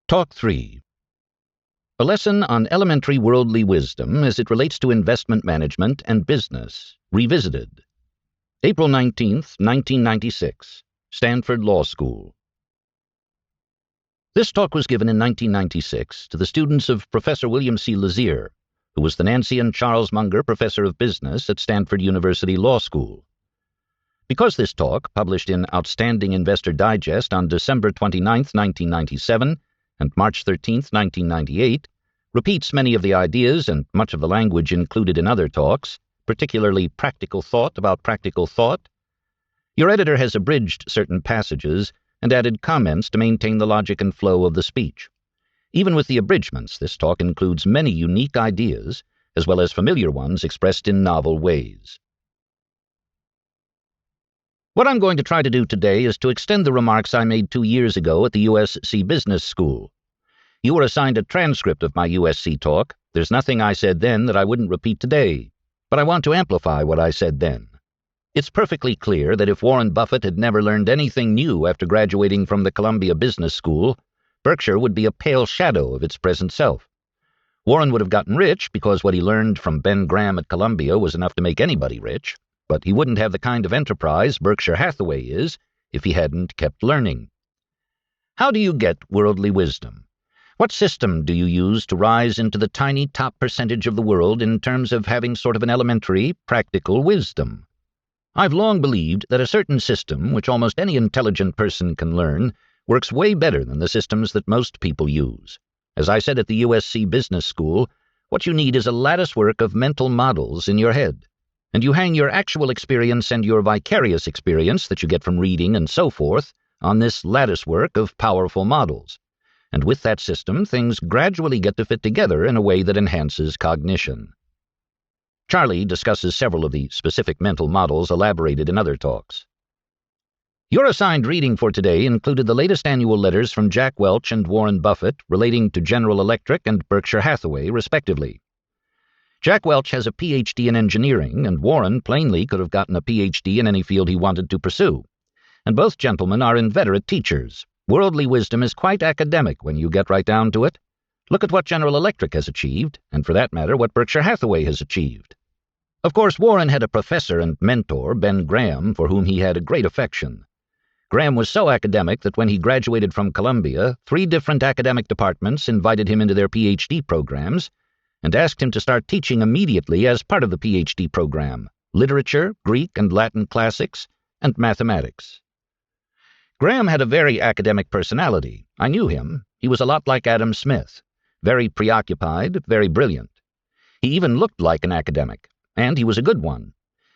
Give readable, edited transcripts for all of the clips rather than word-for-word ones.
Talk 3. A lesson on elementary worldly wisdom as it relates to investment management and business, revisited. April 19th, 1996, Stanford Law School. This talk was given in 1996 to the students of Professor William C. Lazier, who was the Nancy and Charles Munger Professor of Business at Stanford University Law School. Because this talk, published in Outstanding Investor Digest on December 29, 1997, and March 13, 1998, repeats many of the ideas and much of the language included in other talks, particularly practical thought about practical thought, your editor has abridged certain passages and added comments to maintain the logic and flow of the speech. Even with the abridgments, this talk includes many unique ideas, as well as familiar ones expressed in novel ways. What I'm going to try to do today is to extend the remarks I made 2 years ago at the USC Business School. You were assigned a transcript of my USC talk. There's nothing I said then that I wouldn't repeat today, but I want to amplify what I said then. It's perfectly clear that if Warren Buffett had never learned anything new after graduating from the Columbia Business School, Berkshire would be a pale shadow of its present self. Warren would have gotten rich because what he learned from Ben Graham at Columbia was enough to make anybody rich, but he wouldn't have the kind of enterprise Berkshire Hathaway is if he hadn't kept learning. How do you get worldly wisdom? What system do you use to rise into the tiny top percentage of the world in terms of having sort of an elementary, practical wisdom? I've long believed that a certain system, which almost any intelligent person can learn, works way better than the systems that most people use. As I said at the USC Business School, what you need is a latticework of mental models in your head. And you hang your actual experience and your vicarious experience that you get from reading and so forth on this latticework of powerful models. And with that system, things gradually get to fit together in a way that enhances cognition. Charlie discusses several of the specific mental models elaborated in other talks. Your assigned reading for today included the latest annual letters from Jack Welch and Warren Buffett relating to General Electric and Berkshire Hathaway, respectively. Jack Welch has a Ph.D. in engineering, and Warren plainly could have gotten a Ph.D. in any field he wanted to pursue. And both gentlemen are inveterate teachers. Worldly wisdom is quite academic when you get right down to it. Look at what General Electric has achieved, and for that matter, what Berkshire Hathaway has achieved. Of course, Warren had a professor and mentor, Ben Graham, for whom he had a great affection. Graham was so academic that when he graduated from Columbia, 3 different academic departments invited him into their Ph.D. programs, and asked him to start teaching immediately as part of the Ph.D. program, literature, Greek and Latin classics, and mathematics. Graham had a very academic personality. I knew him. He was a lot like Adam Smith, very preoccupied, very brilliant. He even looked like an academic, and he was a good one.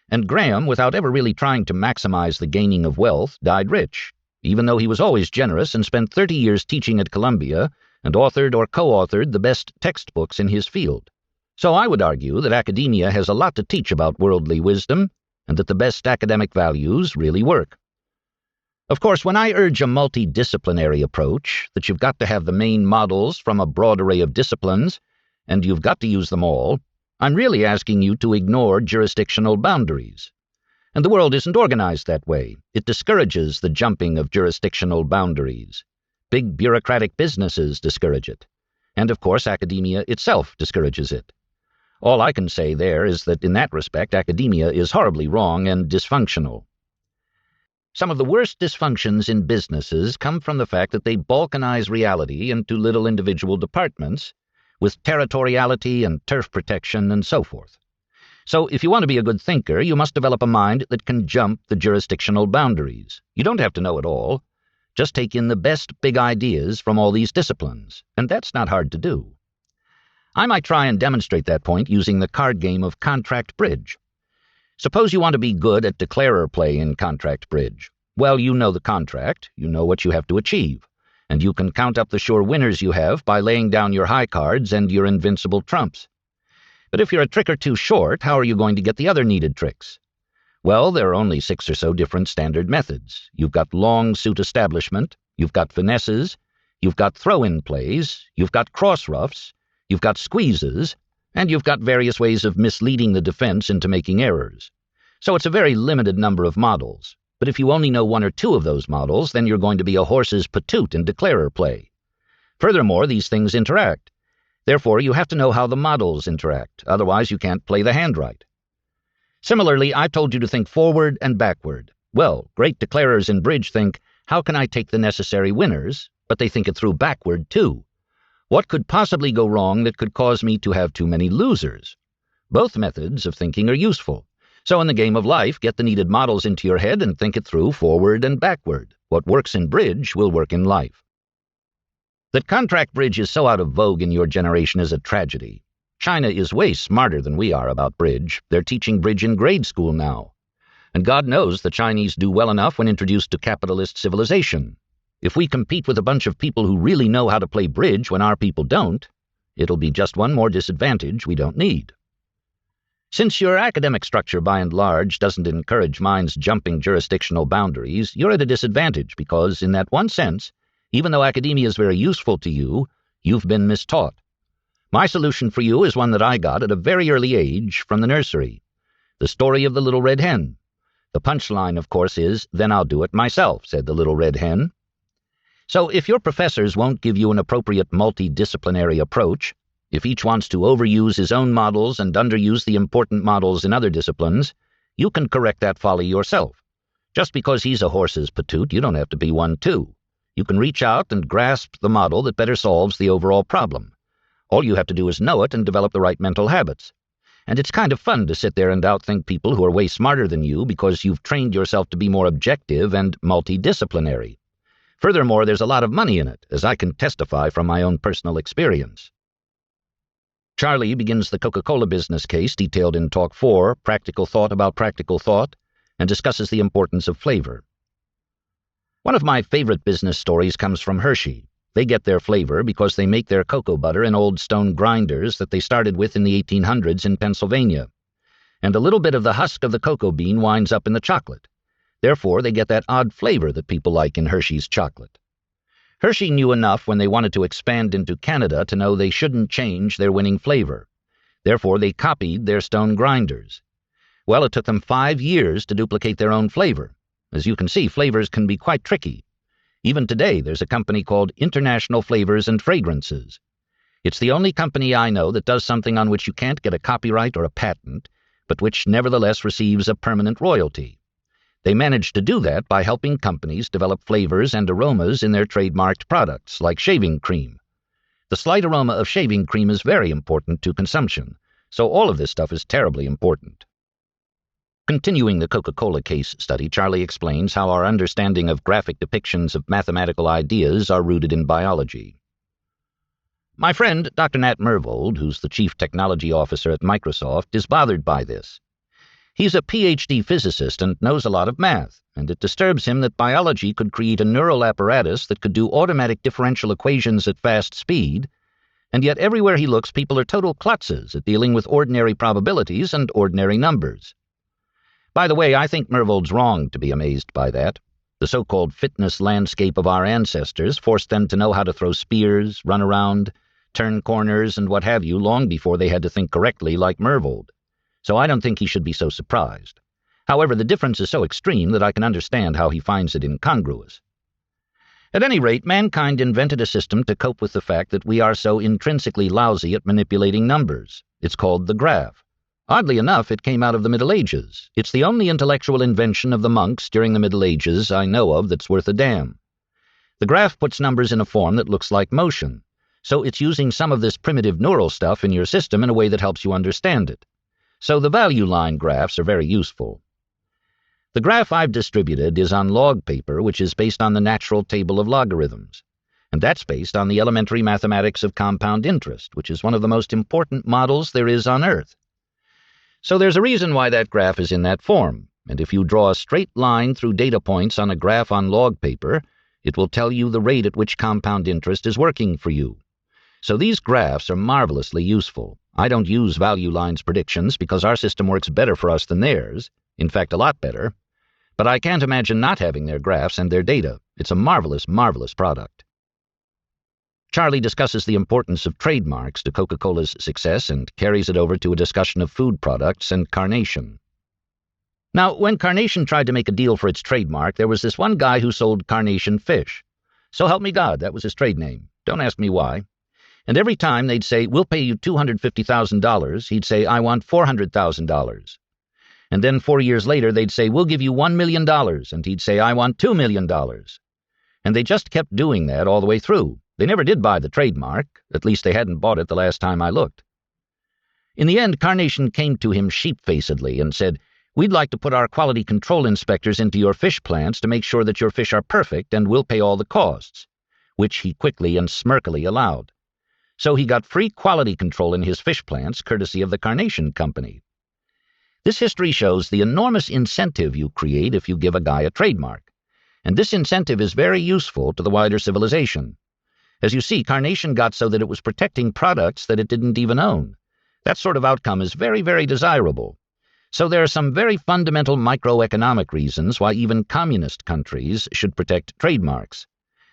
And Graham, without ever really trying to maximize the gaining of wealth, died rich, even though he was always generous and spent 30 years teaching at Columbia and authored or co-authored the best textbooks in his field. So I would argue that academia has a lot to teach about worldly wisdom, and that the best academic values really work. Of course, when I urge a multidisciplinary approach, that you've got to have the main models from a broad array of disciplines, and you've got to use them all, I'm really asking you to ignore jurisdictional boundaries. And the world isn't organized that way. It discourages the jumping of jurisdictional boundaries. Big bureaucratic businesses discourage it. And of course, academia itself discourages it. All I can say there is that in that respect, academia is horribly wrong and dysfunctional. Some of the worst dysfunctions in businesses come from the fact that they balkanize reality into little individual departments, with territoriality and turf protection and so forth. So if you want to be a good thinker, you must develop a mind that can jump the jurisdictional boundaries. You don't have to know it all. Just take in the best big ideas from all these disciplines, and that's not hard to do. I might try and demonstrate that point using the card game of contract bridge. Suppose you want to be good at declarer play in contract bridge. Well, you know the contract, you know what you have to achieve, and you can count up the sure winners you have by laying down your high cards and your invincible trumps. But if you're a trick or two short, how are you going to get the other needed tricks? Well, there are only 6 or so different standard methods. You've got long suit establishment, you've got finesses, you've got throw-in plays, you've got cross-roughs, you've got squeezes, and you've got various ways of misleading the defense into making errors. So it's a very limited number of models. But if you only know 1 or 2 of those models, then you're going to be a horse's patoot in declarer play. Furthermore, these things interact. Therefore, you have to know how the models interact, otherwise you can't play the hand right. Similarly, I've told you to think forward and backward. Well, great declarers in bridge think, how can I take the necessary winners? But they think it through backward, too. What could possibly go wrong that could cause me to have too many losers? Both methods of thinking are useful. So in the game of life, get the needed models into your head and think it through forward and backward. What works in bridge will work in life. That contract bridge is so out of vogue in your generation is a tragedy. China is way smarter than we are about bridge. They're teaching bridge in grade school now. And God knows the Chinese do well enough when introduced to capitalist civilization. If we compete with a bunch of people who really know how to play bridge when our people don't, it'll be just one more disadvantage we don't need. Since your academic structure, by and large, doesn't encourage minds jumping jurisdictional boundaries, you're at a disadvantage because, in that one sense, even though academia is very useful to you, you've been mistaught. My solution for you is one that I got at a very early age from the nursery. The story of the little red hen. The punchline, of course, is, then I'll do it myself, said the little red hen. So if your professors won't give you an appropriate multidisciplinary approach, if each wants to overuse his own models and underuse the important models in other disciplines, you can correct that folly yourself. Just because he's a horse's patoot, you don't have to be one too. You can reach out and grasp the model that better solves the overall problem. All you have to do is know it and develop the right mental habits. And it's kind of fun to sit there and outthink people who are way smarter than you because you've trained yourself to be more objective and multidisciplinary. Furthermore, there's a lot of money in it, as I can testify from my own personal experience. Charlie begins the Coca-Cola business case detailed in Talk 4, Practical Thought About Practical Thought, and discusses the importance of flavor. One of my favorite business stories comes from Hershey. They get their flavor because they make their cocoa butter in old stone grinders that they started with in the 1800s in Pennsylvania. And a little bit of the husk of the cocoa bean winds up in the chocolate. Therefore, they get that odd flavor that people like in Hershey's chocolate. Hershey knew enough when they wanted to expand into Canada to know they shouldn't change their winning flavor. Therefore, they copied their stone grinders. Well, it took them 5 years to duplicate their own flavor. As you can see, flavors can be quite tricky. Even today, there's a company called International Flavors and Fragrances. It's the only company I know that does something on which you can't get a copyright or a patent, but which nevertheless receives a permanent royalty. They managed to do that by helping companies develop flavors and aromas in their trademarked products, like shaving cream. The slight aroma of shaving cream is very important to consumption, so all of this stuff is terribly important. Continuing the Coca-Cola case study, Charlie explains how our understanding of graphic depictions of mathematical ideas are rooted in biology. My friend, Dr. Nat Mervold, who's the Chief Technology Officer at Microsoft, is bothered by this. He's a Ph.D. physicist and knows a lot of math, and it disturbs him that biology could create a neural apparatus that could do automatic differential equations at fast speed, and yet everywhere he looks people are total klutzes at dealing with ordinary probabilities and ordinary numbers. By the way, I think Mervold's wrong to be amazed by that. The so-called fitness landscape of our ancestors forced them to know how to throw spears, run around, turn corners, and what have you long before they had to think correctly like Mervold. So I don't think he should be so surprised. However, the difference is so extreme that I can understand how he finds it incongruous. At any rate, mankind invented a system to cope with the fact that we are so intrinsically lousy at manipulating numbers. It's called the graph. Oddly enough, it came out of the Middle Ages. It's the only intellectual invention of the monks during the Middle Ages I know of that's worth a damn. The graph puts numbers in a form that looks like motion, so it's using some of this primitive neural stuff in your system in a way that helps you understand it. So the value line graphs are very useful. The graph I've distributed is on log paper, which is based on the natural table of logarithms. And that's based on the elementary mathematics of compound interest, which is one of the most important models there is on Earth. So there's a reason why that graph is in that form, and if you draw a straight line through data points on a graph on log paper, it will tell you the rate at which compound interest is working for you. So these graphs are marvelously useful. I don't use value lines predictions because our system works better for us than theirs, in fact a lot better, but I can't imagine not having their graphs and their data. It's a marvelous, marvelous product. Charlie discusses the importance of trademarks to Coca-Cola's success and carries it over to a discussion of food products and Carnation. Now, when Carnation tried to make a deal for its trademark, there was this one guy who sold Carnation fish. So help me God, that was his trade name. Don't ask me why. And every time they'd say, we'll pay you $250,000, he'd say, I want $400,000. And then 4 years later, they'd say, we'll give you $1 million, and he'd say, I want $2 million. And they just kept doing that all the way through. They never did buy the trademark, at least they hadn't bought it the last time I looked. In the end, Carnation came to him sheep-facedly and said, we'd like to put our quality control inspectors into your fish plants to make sure that your fish are perfect, and we'll pay all the costs, which he quickly and smirkily allowed. So he got free quality control in his fish plants, courtesy of the Carnation Company. This history shows the enormous incentive you create if you give a guy a trademark, and this incentive is very useful to the wider civilization. As you see, Carnation got so that it was protecting products that it didn't even own. That sort of outcome is very, very desirable. So there are some very fundamental microeconomic reasons why even communist countries should protect trademarks.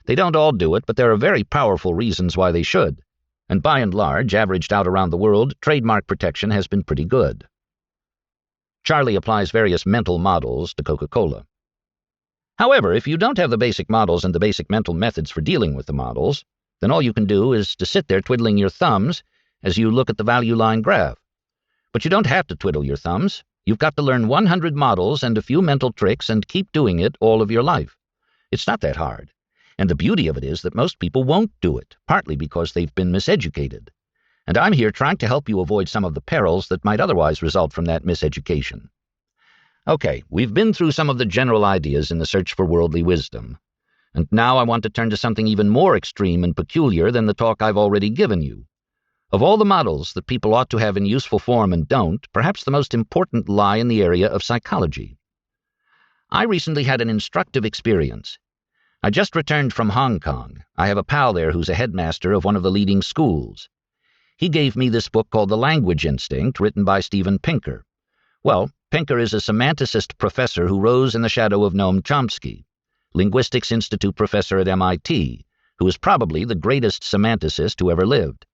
They don't all do it, but there are very powerful reasons why they should. And by and large, averaged out around the world, trademark protection has been pretty good. Charlie applies various mental models to Coca-Cola. However, if you don't have the basic models and the basic mental methods for dealing with the models, then all you can do is to sit there twiddling your thumbs as you look at the value line graph. But you don't have to twiddle your thumbs. You've got to learn 100 models and a few mental tricks and keep doing it all of your life. It's not that hard. And the beauty of it is that most people won't do it, partly because they've been miseducated. And I'm here trying to help you avoid some of the perils that might otherwise result from that miseducation. Okay, we've been through some of the general ideas in the search for worldly wisdom. And now I want to turn to something even more extreme and peculiar than the talk I've already given you. Of all the models that people ought to have in useful form and don't, perhaps the most important lie in the area of psychology. I recently had an instructive experience. I just returned from Hong Kong. I have a pal there who's a headmaster of one of the leading schools. He gave me this book called The Language Instinct, written by Steven Pinker. Well, Pinker is a semanticist professor who rose in the shadow of Noam Chomsky, Linguistics Institute professor at MIT, who is probably the greatest semanticist who ever lived.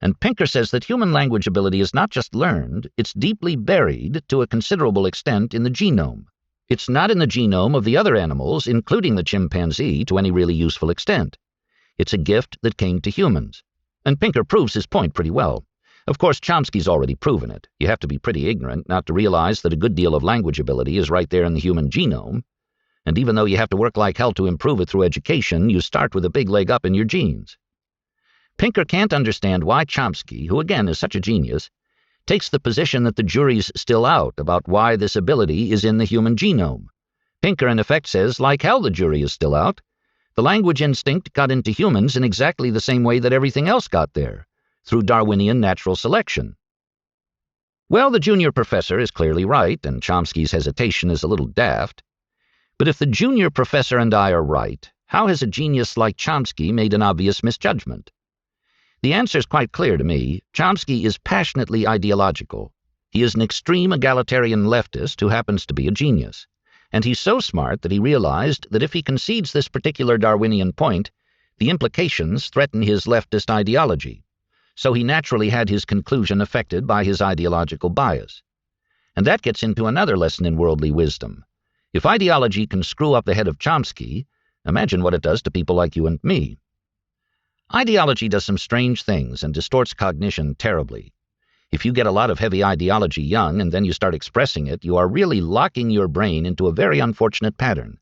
And Pinker says that human language ability is not just learned, it's deeply buried to a considerable extent in the genome. It's not in the genome of the other animals, including the chimpanzee, to any really useful extent. It's a gift that came to humans. And Pinker proves his point pretty well. Of course, Chomsky's already proven it. You have to be pretty ignorant not to realize that a good deal of language ability is right there in the human genome. And even though you have to work like hell to improve it through education, you start with a big leg up in your genes. Pinker can't understand why Chomsky, who again is such a genius, takes the position that the jury's still out about why this ability is in the human genome. Pinker, in effect, says, like hell the jury is still out. The language instinct got into humans in exactly the same way that everything else got there, through Darwinian natural selection. Well, the junior professor is clearly right, and Chomsky's hesitation is a little daft. But if the junior professor and I are right, how has a genius like Chomsky made an obvious misjudgment? The answer's quite clear to me. Chomsky is passionately ideological. He is an extreme egalitarian leftist who happens to be a genius. And he's so smart that he realized that if he concedes this particular Darwinian point, the implications threaten his leftist ideology. So he naturally had his conclusion affected by his ideological bias. And that gets into another lesson in worldly wisdom. If ideology can screw up the head of Chomsky, imagine what it does to people like you and me. Ideology does some strange things and distorts cognition terribly. If you get a lot of heavy ideology young and then you start expressing it, you are really locking your brain into a very unfortunate pattern,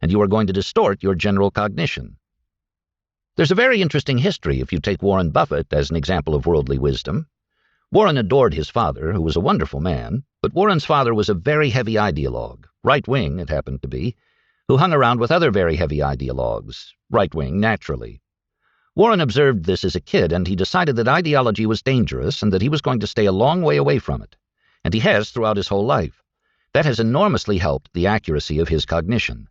and you are going to distort your general cognition. There's a very interesting history if you take Warren Buffett as an example of worldly wisdom. Warren adored his father, who was a wonderful man, but Warren's father was a very heavy ideologue, right-wing it happened to be, who hung around with other very heavy ideologues, right-wing naturally. Warren observed this as a kid, and he decided that ideology was dangerous and that he was going to stay a long way away from it. And he has throughout his whole life. That has enormously helped the accuracy of his cognition.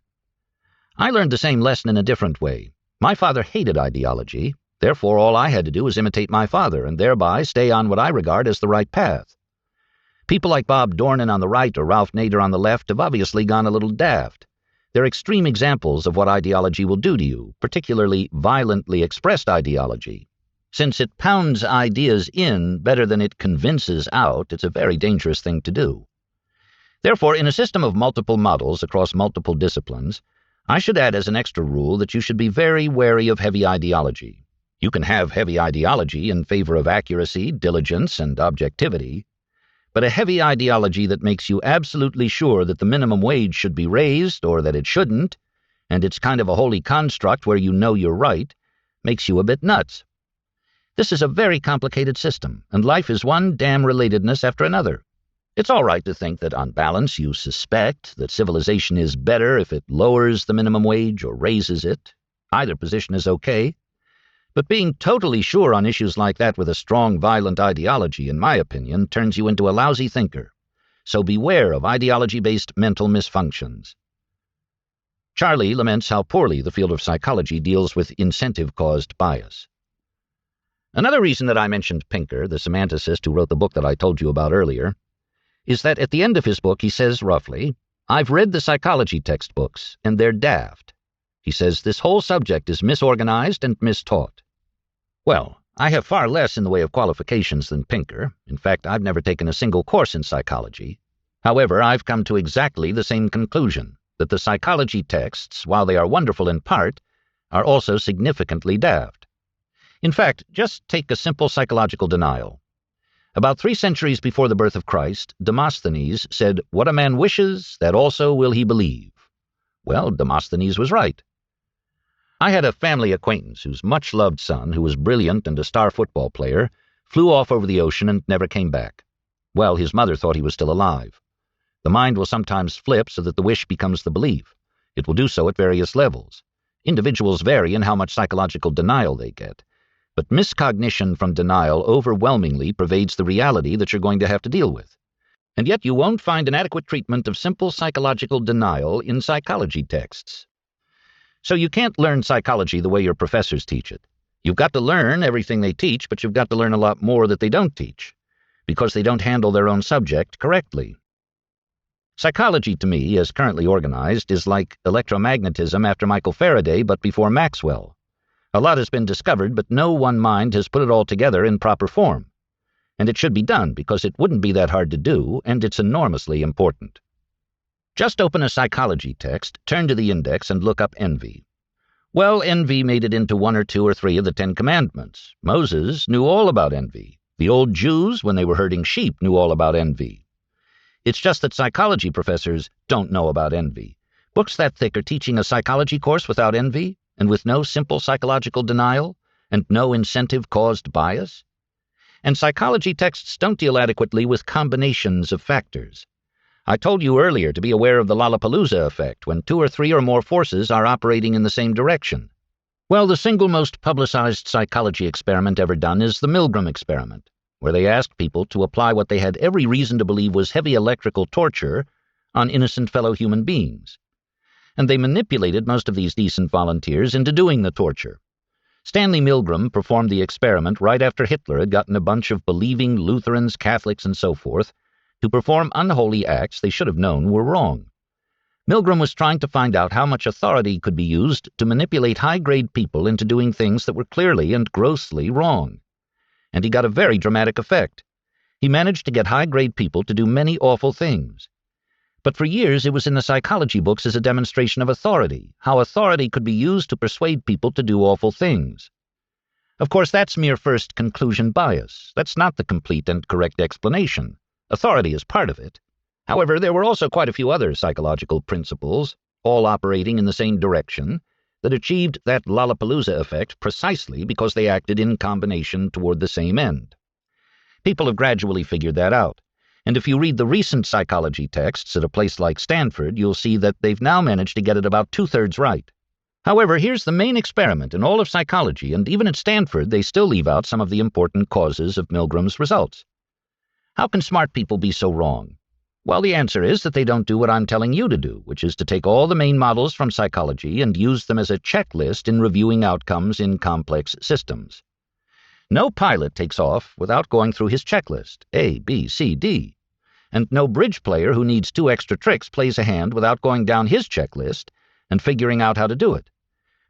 I learned the same lesson in a different way. My father hated ideology. Therefore, all I had to do was imitate my father and thereby stay on what I regard as the right path. People like Bob Dornan on the right or Ralph Nader on the left have obviously gone a little daft. They're extreme examples of what ideology will do to you, particularly violently expressed ideology. Since it pounds ideas in better than it convinces out, it's a very dangerous thing to do. Therefore, in a system of multiple models across multiple disciplines, I should add as an extra rule that you should be very wary of heavy ideology. You can have heavy ideology in favor of accuracy, diligence, and objectivity, but a heavy ideology that makes you absolutely sure that the minimum wage should be raised or that it shouldn't, and it's kind of a holy construct where you know you're right, makes you a bit nuts. This is a very complicated system, and life is one damn relatedness after another. It's all right to think that on balance you suspect that civilization is better if it lowers the minimum wage or raises it. Either position is okay. But being totally sure on issues like that with a strong, violent ideology, in my opinion, turns you into a lousy thinker. So beware of ideology-based mental misfunctions. Charlie laments how poorly the field of psychology deals with incentive-caused bias. Another reason that I mentioned Pinker, the semanticist who wrote the book that I told you about earlier, is that at the end of his book he says roughly, "I've read the psychology textbooks, and they're daft." He says this whole subject is misorganized and mistaught. Well, I have far less in the way of qualifications than Pinker. In fact, I've never taken a single course in psychology. However, I've come to exactly the same conclusion, that the psychology texts, while they are wonderful in part, are also significantly daft. In fact, just take a simple psychological denial. About 3 centuries before the birth of Christ, Demosthenes said, "What a man wishes, that also will he believe." Well, Demosthenes was right. I had a family acquaintance whose much-loved son, who was brilliant and a star football player, flew off over the ocean and never came back. Well, his mother thought he was still alive. The mind will sometimes flip so that the wish becomes the belief. It will do so at various levels. Individuals vary in how much psychological denial they get. But miscognition from denial overwhelmingly pervades the reality that you're going to have to deal with. And yet you won't find an adequate treatment of simple psychological denial in psychology texts. So you can't learn psychology the way your professors teach it. You've got to learn everything they teach, but you've got to learn a lot more that they don't teach, because they don't handle their own subject correctly. Psychology, to me, as currently organized, is like electromagnetism after Michael Faraday, but before Maxwell. A lot has been discovered, but no one mind has put it all together in proper form. And it should be done, because it wouldn't be that hard to do, and it's enormously important. Just open a psychology text, turn to the index, and look up envy. Well, envy made it into 1 or 2 or 3 of the 10 Commandments. Moses knew all about envy. The old Jews, when they were herding sheep, knew all about envy. It's just that psychology professors don't know about envy. Books that thick are teaching a psychology course without envy, and with no simple psychological denial, and no incentive-caused bias. And psychology texts don't deal adequately with combinations of factors. I told you earlier to be aware of the Lollapalooza effect, when 2 or 3 or more forces are operating in the same direction. Well, the single most publicized psychology experiment ever done is the Milgram experiment, where they asked people to apply what they had every reason to believe was heavy electrical torture on innocent fellow human beings. And they manipulated most of these decent volunteers into doing the torture. Stanley Milgram performed the experiment right after Hitler had gotten a bunch of believing Lutherans, Catholics, and so forth to perform unholy acts they should have known were wrong. Milgram was trying to find out how much authority could be used to manipulate high-grade people into doing things that were clearly and grossly wrong. And he got a very dramatic effect. He managed to get high-grade people to do many awful things. But for years it was in the psychology books as a demonstration of authority, how authority could be used to persuade people to do awful things. Of course, that's mere first conclusion bias. That's not the complete and correct explanation. Authority is part of it. However, there were also quite a few other psychological principles, all operating in the same direction, that achieved that Lollapalooza effect precisely because they acted in combination toward the same end. People have gradually figured that out. And if you read the recent psychology texts at a place like Stanford, you'll see that they've now managed to get it about 2/3 right. However, here's the main experiment in all of psychology, and even at Stanford they still leave out some of the important causes of Milgram's results. How can smart people be so wrong? Well, the answer is that they don't do what I'm telling you to do, which is to take all the main models from psychology and use them as a checklist in reviewing outcomes in complex systems. No pilot takes off without going through his checklist, A, B, C, D. And no bridge player who needs 2 extra tricks plays a hand without going down his checklist and figuring out how to do it.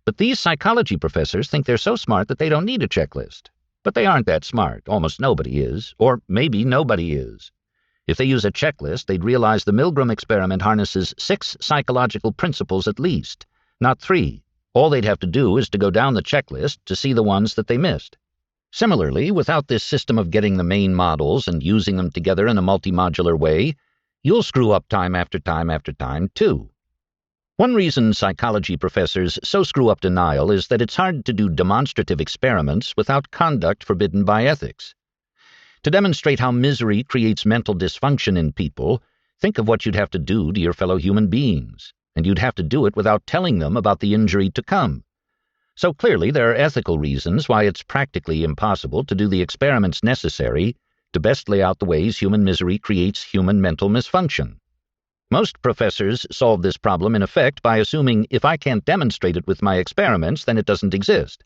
But these psychology professors think they're so smart that they don't need a checklist. But they aren't that smart. Almost nobody is. Or maybe nobody is. If they use a checklist, they'd realize the Milgram experiment harnesses 6 psychological principles at least, not 3. All they'd have to do is to go down the checklist to see the ones that they missed. Similarly, without this system of getting the main models and using them together in a multi-modular way, you'll screw up time after time after time, too. One reason psychology professors so screw up denial is that it's hard to do demonstrative experiments without conduct forbidden by ethics. To demonstrate how misery creates mental dysfunction in people, think of what you'd have to do to your fellow human beings, and you'd have to do it without telling them about the injury to come. So clearly there are ethical reasons why it's practically impossible to do the experiments necessary to best lay out the ways human misery creates human mental misfunction. Most professors solve this problem in effect by assuming if I can't demonstrate it with my experiments, then it doesn't exist.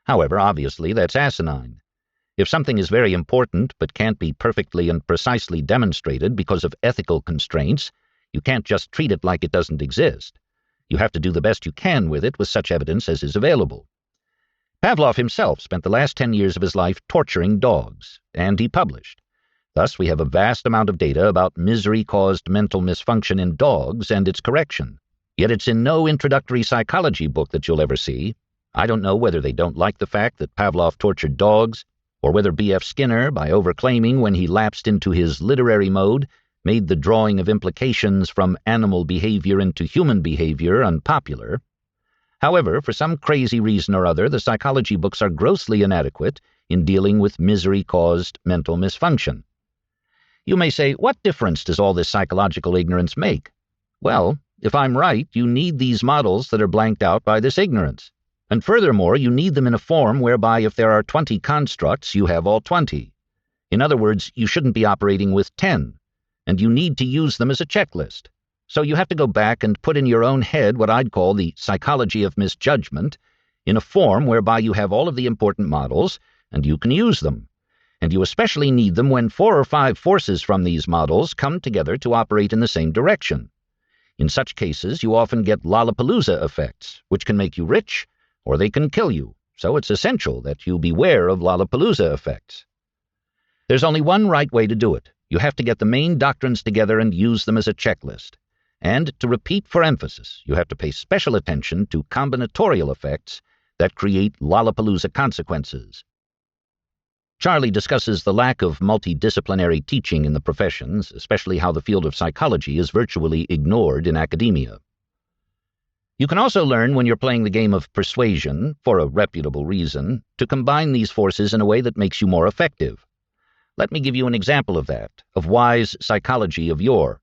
However, obviously, that's asinine. If something is very important but can't be perfectly and precisely demonstrated because of ethical constraints, you can't just treat it like it doesn't exist. You have to do the best you can with it with such evidence as is available. Pavlov himself spent the last 10 years of his life torturing dogs, and he published. Thus, we have a vast amount of data about misery-caused mental misfunction in dogs and its correction. Yet it's in no introductory psychology book that you'll ever see. I don't know whether they don't like the fact that Pavlov tortured dogs, or whether B.F. Skinner, by overclaiming when he lapsed into his literary mode, made the drawing of implications from animal behavior into human behavior unpopular. However, for some crazy reason or other, the psychology books are grossly inadequate in dealing with misery-caused mental misfunction. You may say, what difference does all this psychological ignorance make? Well, if I'm right, you need these models that are blanked out by this ignorance. And furthermore, you need them in a form whereby if there are 20 constructs, you have all 20. In other words, you shouldn't be operating with 10. And you need to use them as a checklist. So you have to go back and put in your own head what I'd call the psychology of misjudgment in a form whereby you have all of the important models, and you can use them. And you especially need them when 4 or 5 forces from these models come together to operate in the same direction. In such cases, you often get Lollapalooza effects, which can make you rich, or they can kill you. So it's essential that you beware of Lollapalooza effects. There's only one right way to do it. You have to get the main doctrines together and use them as a checklist. And, to repeat for emphasis, you have to pay special attention to combinatorial effects that create Lollapalooza consequences. Charlie discusses the lack of multidisciplinary teaching in the professions, especially how the field of psychology is virtually ignored in academia. You can also learn when you're playing the game of persuasion, for a reputable reason, to combine these forces in a way that makes you more effective. Let me give you an example of that, of wise psychology of yore.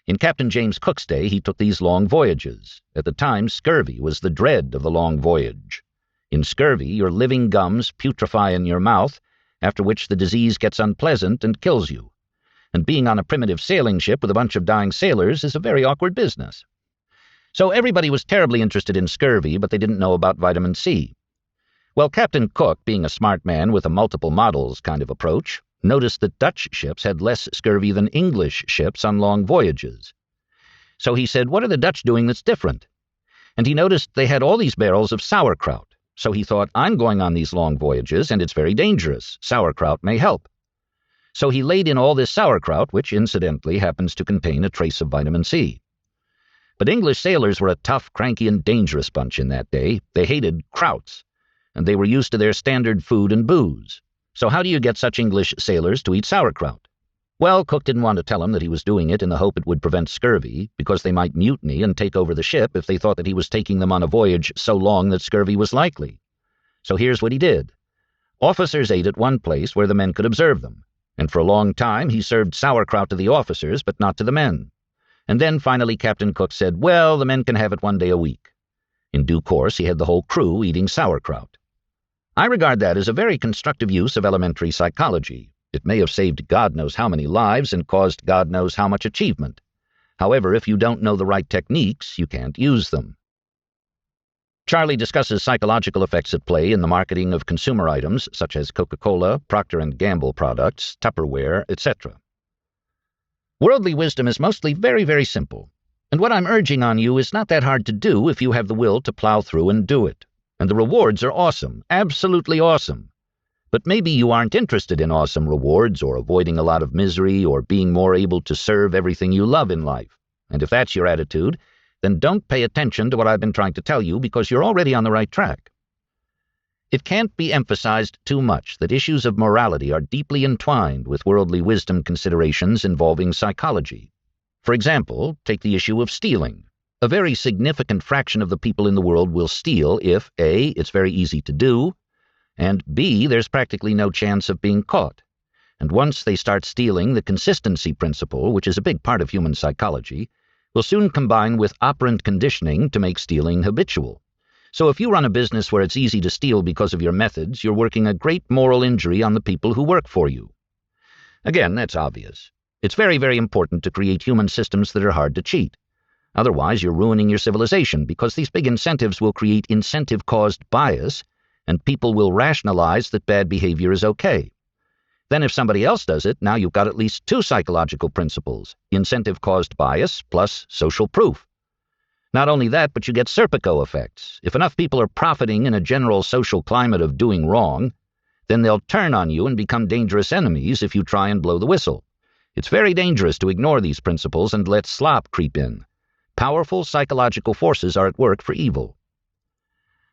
In Captain James Cook's day, he took these long voyages. At the time, scurvy was the dread of the long voyage. In scurvy, your living gums putrefy in your mouth, after which the disease gets unpleasant and kills you. And being on a primitive sailing ship with a bunch of dying sailors is a very awkward business. So everybody was terribly interested in scurvy, but they didn't know about vitamin C. Well, Captain Cook, being a smart man with a multiple models kind of approach, noticed that Dutch ships had less scurvy than English ships on long voyages. So he said, what are the Dutch doing that's different? And he noticed they had all these barrels of sauerkraut. So he thought, I'm going on these long voyages, and it's very dangerous. Sauerkraut may help. So he laid in all this sauerkraut, which incidentally happens to contain a trace of vitamin C. But English sailors were a tough, cranky, and dangerous bunch in that day. They hated krauts, and they were used to their standard food and booze. So how do you get such English sailors to eat sauerkraut? Well, Cook didn't want to tell them that he was doing it in the hope it would prevent scurvy, because they might mutiny and take over the ship if they thought that he was taking them on a voyage so long that scurvy was likely. So here's what he did. Officers ate at one place where the men could observe them, and for a long time he served sauerkraut to the officers but not to the men. And then finally Captain Cook said, well, the men can have it one day a week. In due course he had the whole crew eating sauerkraut. I regard that as a very constructive use of elementary psychology. It may have saved God knows how many lives and caused God knows how much achievement. However, if you don't know the right techniques, you can't use them. Charlie discusses psychological effects at play in the marketing of consumer items such as Coca-Cola, Procter & Gamble products, Tupperware, etc. Worldly wisdom is mostly very, very simple, and what I'm urging on you is not that hard to do if you have the will to plow through and do it. And the rewards are awesome, absolutely awesome. But maybe you aren't interested in awesome rewards or avoiding a lot of misery or being more able to serve everything you love in life. And if that's your attitude, then don't pay attention to what I've been trying to tell you because you're already on the right track. It can't be emphasized too much that issues of morality are deeply entwined with worldly wisdom considerations involving psychology. For example, take the issue of stealing. A very significant fraction of the people in the world will steal if A, it's very easy to do, and B, there's practically no chance of being caught. And once they start stealing, the consistency principle, which is a big part of human psychology, will soon combine with operant conditioning to make stealing habitual. So if you run a business where it's easy to steal because of your methods, you're working a great moral injury on the people who work for you. Again, that's obvious. It's very, very important to create human systems that are hard to cheat. Otherwise, you're ruining your civilization because these big incentives will create incentive-caused bias, and people will rationalize that bad behavior is okay. Then if somebody else does it, now you've got at least two psychological principles, incentive-caused bias plus social proof. Not only that, but you get Serpico effects. If enough people are profiting in a general social climate of doing wrong, then they'll turn on you and become dangerous enemies if you try and blow the whistle. It's very dangerous to ignore these principles and let slop creep in. Powerful psychological forces are at work for evil.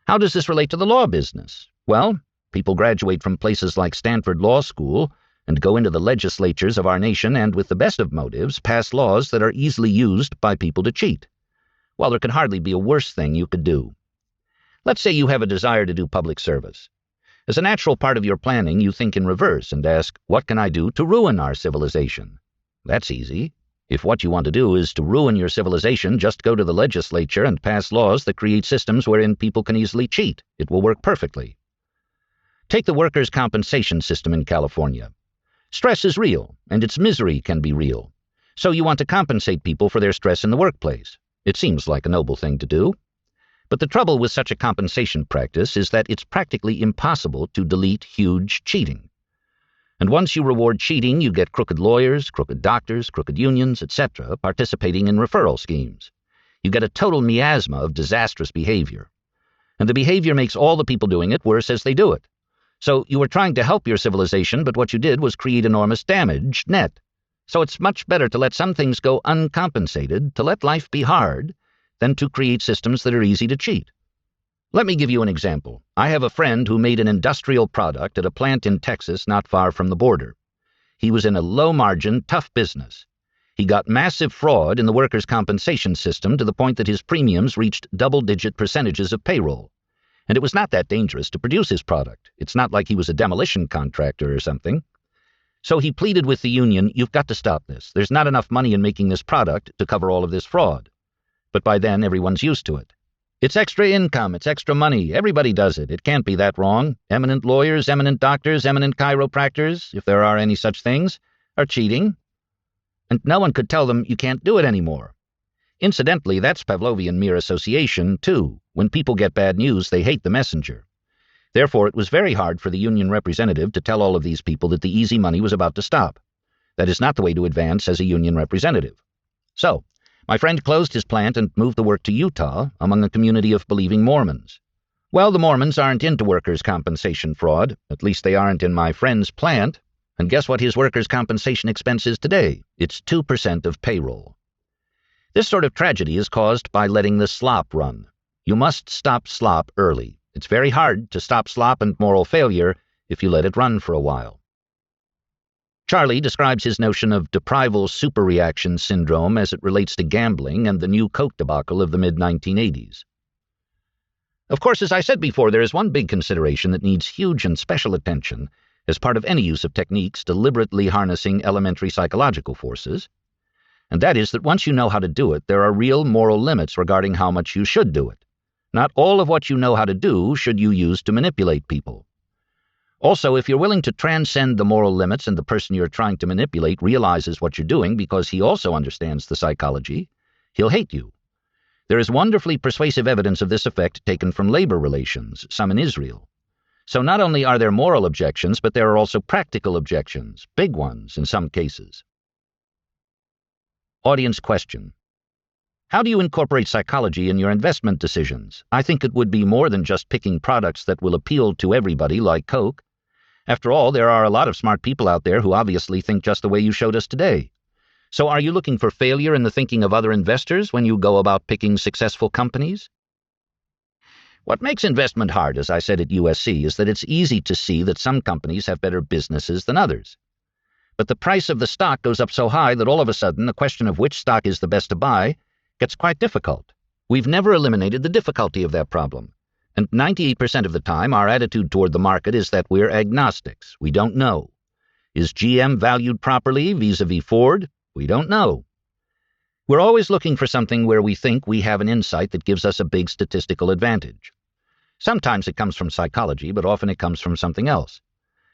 How does this relate to the law business? Well, people graduate from places like Stanford Law School and go into the legislatures of our nation and, with the best of motives, pass laws that are easily used by people to cheat. Well, there can hardly be a worse thing you could do. Let's say you have a desire to do public service. As a natural part of your planning, you think in reverse and ask, what can I do to ruin our civilization? That's easy. If what you want to do is to ruin your civilization, just go to the legislature and pass laws that create systems wherein people can easily cheat. It will work perfectly. Take the workers' compensation system in California. Stress is real, and its misery can be real. So you want to compensate people for their stress in the workplace. It seems like a noble thing to do. But the trouble with such a compensation practice is that it's practically impossible to delete huge cheating. And once you reward cheating, you get crooked lawyers, crooked doctors, crooked unions, etc., participating in referral schemes. You get a total miasma of disastrous behavior. And the behavior makes all the people doing it worse as they do it. So you were trying to help your civilization, but what you did was create enormous damage, net. So it's much better to let some things go uncompensated, to let life be hard, than to create systems that are easy to cheat. Let me give you an example. I have a friend who made an industrial product at a plant in Texas not far from the border. He was in a low-margin, tough business. He got massive fraud in the workers' compensation system to the point that his premiums reached double-digit percentages of payroll. And it was not that dangerous to produce his product. It's not like he was a demolition contractor or something. So he pleaded with the union, you've got to stop this. There's not enough money in making this product to cover all of this fraud. But by then, everyone's used to it. It's extra income, it's extra money. Everybody does it. It can't be that wrong. Eminent lawyers, eminent doctors, eminent chiropractors, if there are any such things, are cheating. And no one could tell them you can't do it anymore. Incidentally, that's Pavlovian mere association, too. When people get bad news, they hate the messenger. Therefore, it was very hard for the union representative to tell all of these people that the easy money was about to stop. That is not the way to advance as a union representative. So, my friend closed his plant and moved the work to Utah among a community of believing Mormons. Well, the Mormons aren't into workers' compensation fraud. At least they aren't in my friend's plant. And guess what his workers' compensation expense is today? It's 2% of payroll. This sort of tragedy is caused by letting the slop run. You must stop slop early. It's very hard to stop slop and moral failure if you let it run for a while. Charlie describes his notion of deprival superreaction syndrome as it relates to gambling and the new Coke debacle of the mid-1980s. Of course, as I said before, there is one big consideration that needs huge and special attention as part of any use of techniques deliberately harnessing elementary psychological forces, and that is that once you know how to do it, there are real moral limits regarding how much you should do it. Not all of what you know how to do should you use to manipulate people. Also, if you're willing to transcend the moral limits and the person you're trying to manipulate realizes what you're doing because he also understands the psychology, he'll hate you. There is wonderfully persuasive evidence of this effect taken from labor relations, some in Israel. So not only are there moral objections, but there are also practical objections, big ones in some cases. Audience question. How do you incorporate psychology in your investment decisions? I think it would be more than just picking products that will appeal to everybody like Coke. After all, there are a lot of smart people out there who obviously think just the way you showed us today. So are you looking for failure in the thinking of other investors when you go about picking successful companies? What makes investment hard, as I said at USC, is that it's easy to see that some companies have better businesses than others. But the price of the stock goes up so high that all of a sudden the question of which stock is the best to buy gets quite difficult. We've never eliminated the difficulty of that problem. And 98% of the time, our attitude toward the market is that we're agnostics. We don't know. Is GM valued properly vis-a-vis Ford? We don't know. We're always looking for something where we think we have an insight that gives us a big statistical advantage. Sometimes it comes from psychology, but often it comes from something else.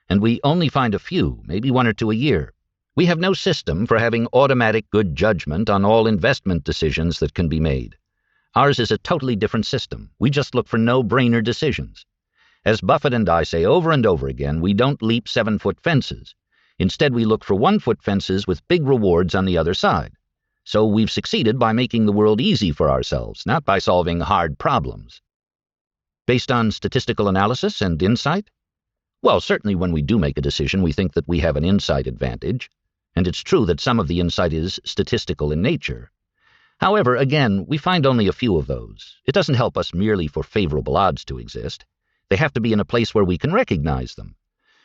And we only find a few, maybe one or two a year. We have no system for having automatic good judgment on all investment decisions that can be made. Ours is a totally different system. We just look for no-brainer decisions. As Buffett and I say over and over again, we don't leap 7-foot fences. Instead, we look for 1-foot fences with big rewards on the other side. So we've succeeded by making the world easy for ourselves, not by solving hard problems. Based on statistical analysis and insight? Well, certainly when we do make a decision, we think that we have an insight advantage. And it's true that some of the insight is statistical in nature. However, again, we find only a few of those. It doesn't help us merely for favorable odds to exist. They have to be in a place where we can recognize them.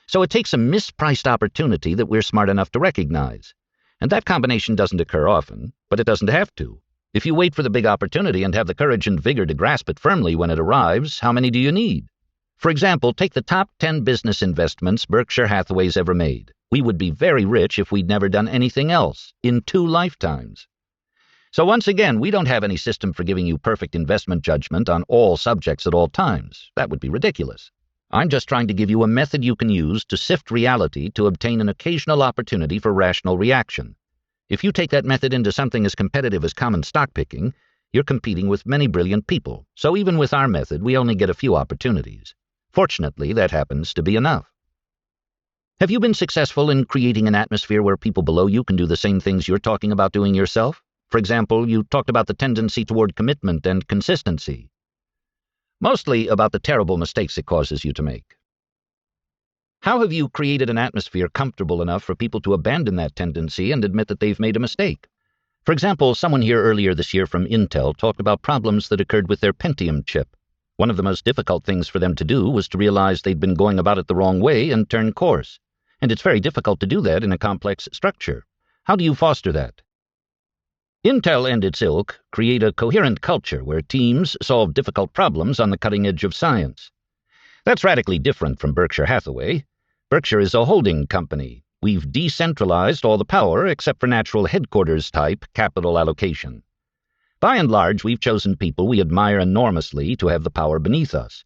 So it takes a mispriced opportunity that we're smart enough to recognize. And that combination doesn't occur often, but it doesn't have to. If you wait for the big opportunity and have the courage and vigor to grasp it firmly when it arrives, how many do you need? For example, take the top 10 business investments Berkshire Hathaway's ever made. We would be very rich if we'd never done anything else, in 2 lifetimes. So once again, we don't have any system for giving you perfect investment judgment on all subjects at all times. That would be ridiculous. I'm just trying to give you a method you can use to sift reality to obtain an occasional opportunity for rational reaction. If you take that method into something as competitive as common stock picking, you're competing with many brilliant people. So even with our method, we only get a few opportunities. Fortunately, that happens to be enough. Have you been successful in creating an atmosphere where people below you can do the same things you're talking about doing yourself? For example, you talked about the tendency toward commitment and consistency. Mostly about the terrible mistakes it causes you to make. How have you created an atmosphere comfortable enough for people to abandon that tendency and admit that they've made a mistake? For example, someone here earlier this year from Intel talked about problems that occurred with their Pentium chip. One of the most difficult things for them to do was to realize they'd been going about it the wrong way and turn course. And it's very difficult to do that in a complex structure. How do you foster that? Intel and its ilk create a coherent culture where teams solve difficult problems on the cutting edge of science. That's radically different from Berkshire Hathaway. Berkshire is a holding company. We've decentralized all the power except for natural headquarters-type capital allocation. By and large, we've chosen people we admire enormously to have the power beneath us.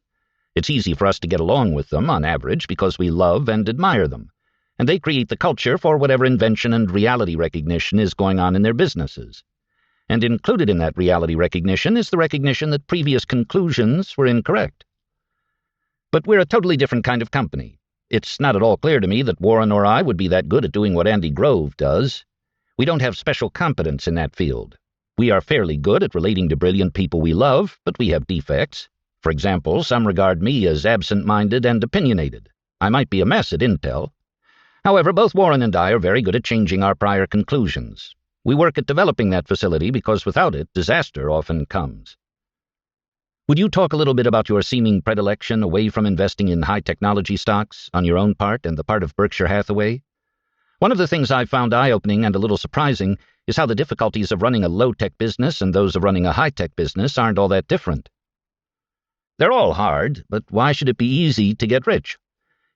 It's easy for us to get along with them, on average, because we love and admire them. And they create the culture for whatever invention and reality recognition is going on in their businesses. And included in that reality recognition is the recognition that previous conclusions were incorrect. But we're a totally different kind of company. It's not at all clear to me that Warren or I would be that good at doing what Andy Grove does. We don't have special competence in that field. We are fairly good at relating to brilliant people we love, but we have defects. For example, some regard me as absent-minded and opinionated. I might be a mess at Intel. However, both Warren and I are very good at changing our prior conclusions. We work at developing that facility because without it, disaster often comes. Would you talk a little bit about your seeming predilection away from investing in high-technology stocks on your own part and the part of Berkshire Hathaway? One of the things I've found eye-opening and a little surprising is how the difficulties of running a low-tech business and those of running a high-tech business aren't all that different. They're all hard, but why should it be easy to get rich?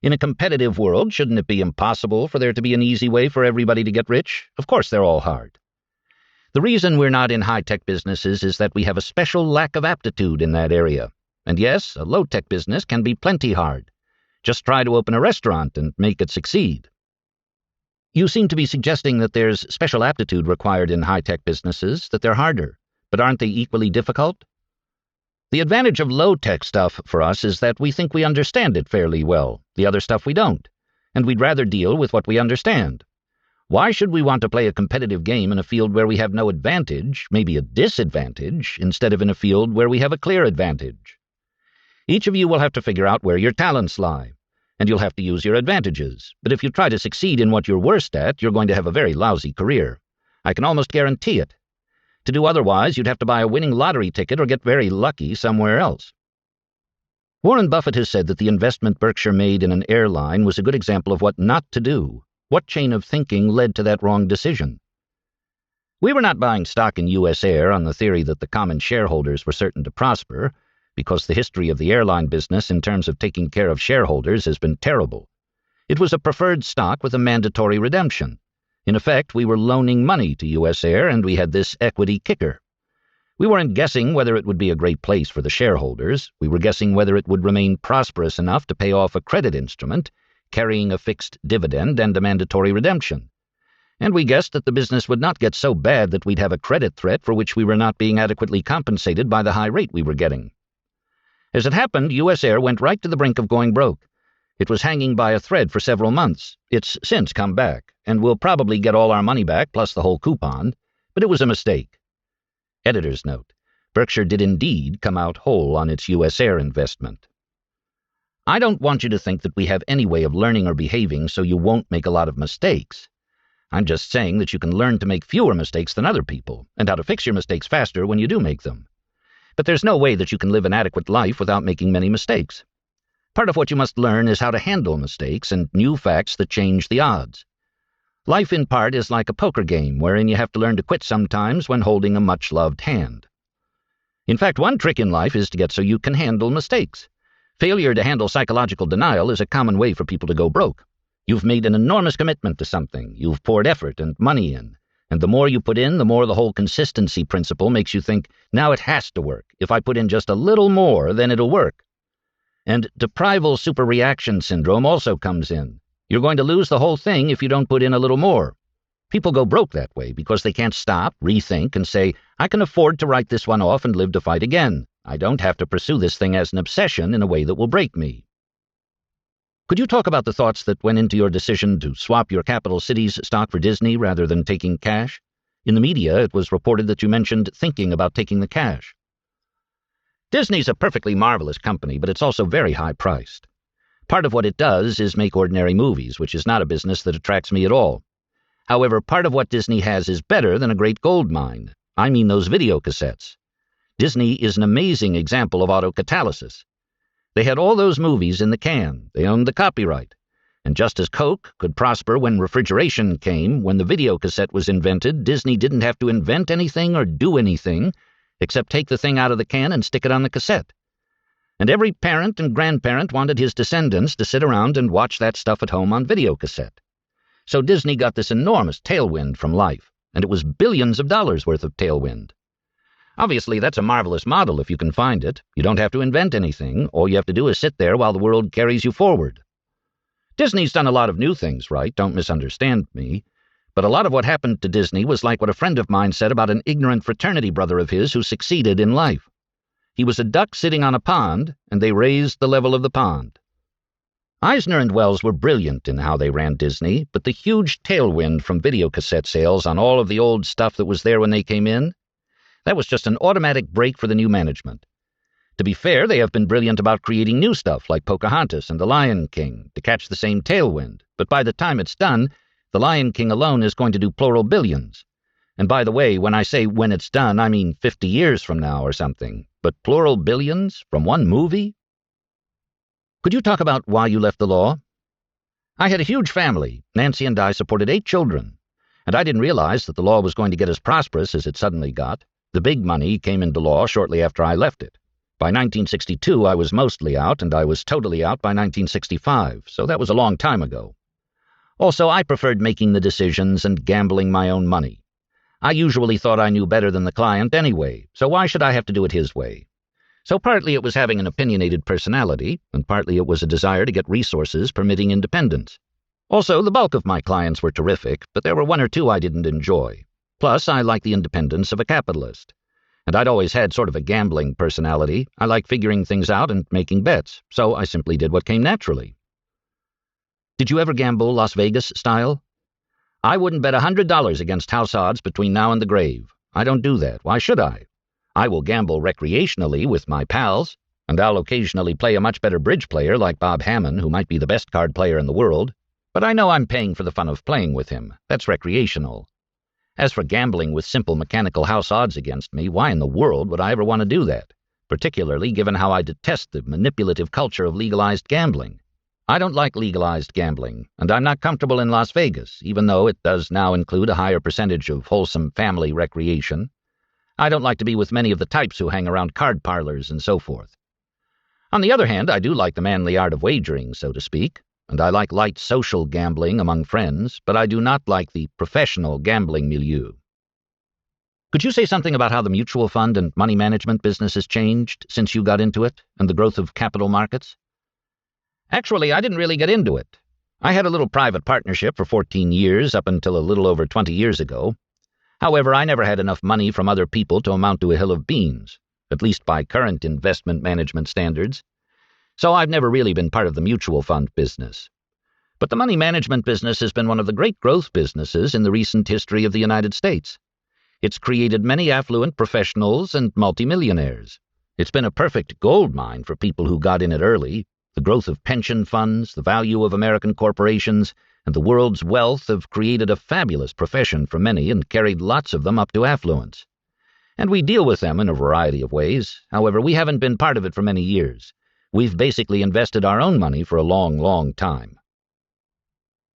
In a competitive world, shouldn't it be impossible for there to be an easy way for everybody to get rich? Of course they're all hard. The reason we're not in high-tech businesses is that we have a special lack of aptitude in that area. And yes, a low-tech business can be plenty hard. Just try to open a restaurant and make it succeed. You seem to be suggesting that there's special aptitude required in high-tech businesses, that they're harder. But aren't they equally difficult? The advantage of low-tech stuff for us is that we think we understand it fairly well. The other stuff we don't. And we'd rather deal with what we understand. Why should we want to play a competitive game in a field where we have no advantage, maybe a disadvantage, instead of in a field where we have a clear advantage? Each of you will have to figure out where your talents lie, and you'll have to use your advantages. But if you try to succeed in what you're worst at, you're going to have a very lousy career. I can almost guarantee it. To do otherwise, you'd have to buy a winning lottery ticket or get very lucky somewhere else. Warren Buffett has said that the investment Berkshire made in an airline was a good example of what not to do. What chain of thinking led to that wrong decision? We were not buying stock in U.S. Air on the theory that the common shareholders were certain to prosper, because the history of the airline business in terms of taking care of shareholders has been terrible. It was a preferred stock with a mandatory redemption. In effect, we were loaning money to U.S. Air, and we had this equity kicker. We weren't guessing whether it would be a great place for the shareholders. We were guessing whether it would remain prosperous enough to pay off a credit instrument, carrying a fixed dividend and a mandatory redemption. And we guessed that the business would not get so bad that we'd have a credit threat for which we were not being adequately compensated by the high rate we were getting. As it happened, U.S. Air went right to the brink of going broke. It was hanging by a thread for several months. It's since come back, and we'll probably get all our money back plus the whole coupon, but it was a mistake. Editor's note: Berkshire did indeed come out whole on its U.S. Air investment. I don't want you to think that we have any way of learning or behaving so you won't make a lot of mistakes. I'm just saying that you can learn to make fewer mistakes than other people, and how to fix your mistakes faster when you do make them. But there's no way that you can live an adequate life without making many mistakes. Part of what you must learn is how to handle mistakes and new facts that change the odds. Life, in part, is like a poker game wherein you have to learn to quit sometimes when holding a much-loved hand. In fact, one trick in life is to get so you can handle mistakes. Failure to handle psychological denial is a common way for people to go broke. You've made an enormous commitment to something. You've poured effort and money in. And the more you put in, the more the whole consistency principle makes you think, now it has to work. If I put in just a little more, then it'll work. And deprival superreaction syndrome also comes in. You're going to lose the whole thing if you don't put in a little more. People go broke that way because they can't stop, rethink, and say, I can afford to write this one off and live to fight again. I don't have to pursue this thing as an obsession in a way that will break me. Could you talk about the thoughts that went into your decision to swap your capital city's stock for Disney rather than taking cash? In the media, it was reported that you mentioned thinking about taking the cash. Disney's a perfectly marvelous company, but it's also very high-priced. Part of what it does is make ordinary movies, which is not a business that attracts me at all. However, part of what Disney has is better than a great gold mine. I mean those video cassettes. Disney is an amazing example of autocatalysis. They had all those movies in the can. They owned the copyright. And just as Coke could prosper when refrigeration came, when the video cassette was invented, Disney didn't have to invent anything or do anything, except take the thing out of the can and stick it on the cassette. And every parent and grandparent wanted his descendants to sit around and watch that stuff at home on videocassette. So Disney got this enormous tailwind from life, and it was billions of dollars worth of tailwind. Obviously, that's a marvelous model if you can find it. You don't have to invent anything. All you have to do is sit there while the world carries you forward. Disney's done a lot of new things, right? Don't misunderstand me. But a lot of what happened to Disney was like what a friend of mine said about an ignorant fraternity brother of his who succeeded in life. He was a duck sitting on a pond, and they raised the level of the pond. Eisner and Wells were brilliant in how they ran Disney, but the huge tailwind from videocassette sales on all of the old stuff that was there when they came in, that was just an automatic break for the new management. To be fair, they have been brilliant about creating new stuff like Pocahontas and The Lion King to catch the same tailwind, but by the time it's done, The Lion King alone is going to do plural billions. And by the way, when I say when it's done, I mean 50 years from now or something. But plural billions from one movie? Could you talk about why you left the law? I had a huge family. Nancy and I supported 8 children. And I didn't realize that the law was going to get as prosperous as it suddenly got. The big money came into law shortly after I left it. By 1962, I was mostly out, and I was totally out by 1965, so that was a long time ago. Also, I preferred making the decisions and gambling my own money. I usually thought I knew better than the client anyway, so why should I have to do it his way? So partly it was having an opinionated personality, and partly it was a desire to get resources permitting independence. Also, the bulk of my clients were terrific, but there were 1 or 2 I didn't enjoy. Plus, I like the independence of a capitalist. And I'd always had sort of a gambling personality. I like figuring things out and making bets, so I simply did what came naturally. Did you ever gamble Las Vegas style? I wouldn't bet $100 against house odds between now and the grave. I don't do that. Why should I? I will gamble recreationally with my pals, and I'll occasionally play a much better bridge player like Bob Hammond, who might be the best card player in the world, but I know I'm paying for the fun of playing with him. That's recreational. As for gambling with simple mechanical house odds against me, why in the world would I ever want to do that? Particularly given how I detest the manipulative culture of legalized gambling. I don't like legalized gambling, and I'm not comfortable in Las Vegas, even though it does now include a higher percentage of wholesome family recreation. I don't like to be with many of the types who hang around card parlors and so forth. On the other hand, I do like the manly art of wagering, so to speak, and I like light social gambling among friends, but I do not like the professional gambling milieu. Could you say something about how the mutual fund and money management business has changed since you got into it, and the growth of capital markets? Actually, I didn't really get into it. I had a little private partnership for 14 years up until a little over 20 years ago. However, I never had enough money from other people to amount to a hill of beans, at least by current investment management standards. So I've never really been part of the mutual fund business. But the money management business has been one of the great growth businesses in the recent history of the United States. It's created many affluent professionals and multimillionaires. It's been a perfect gold mine for people who got in it early. The growth of pension funds, the value of American corporations, and the world's wealth have created a fabulous profession for many and carried lots of them up to affluence. And we deal with them in a variety of ways. However, we haven't been part of it for many years. We've basically invested our own money for a long, long time.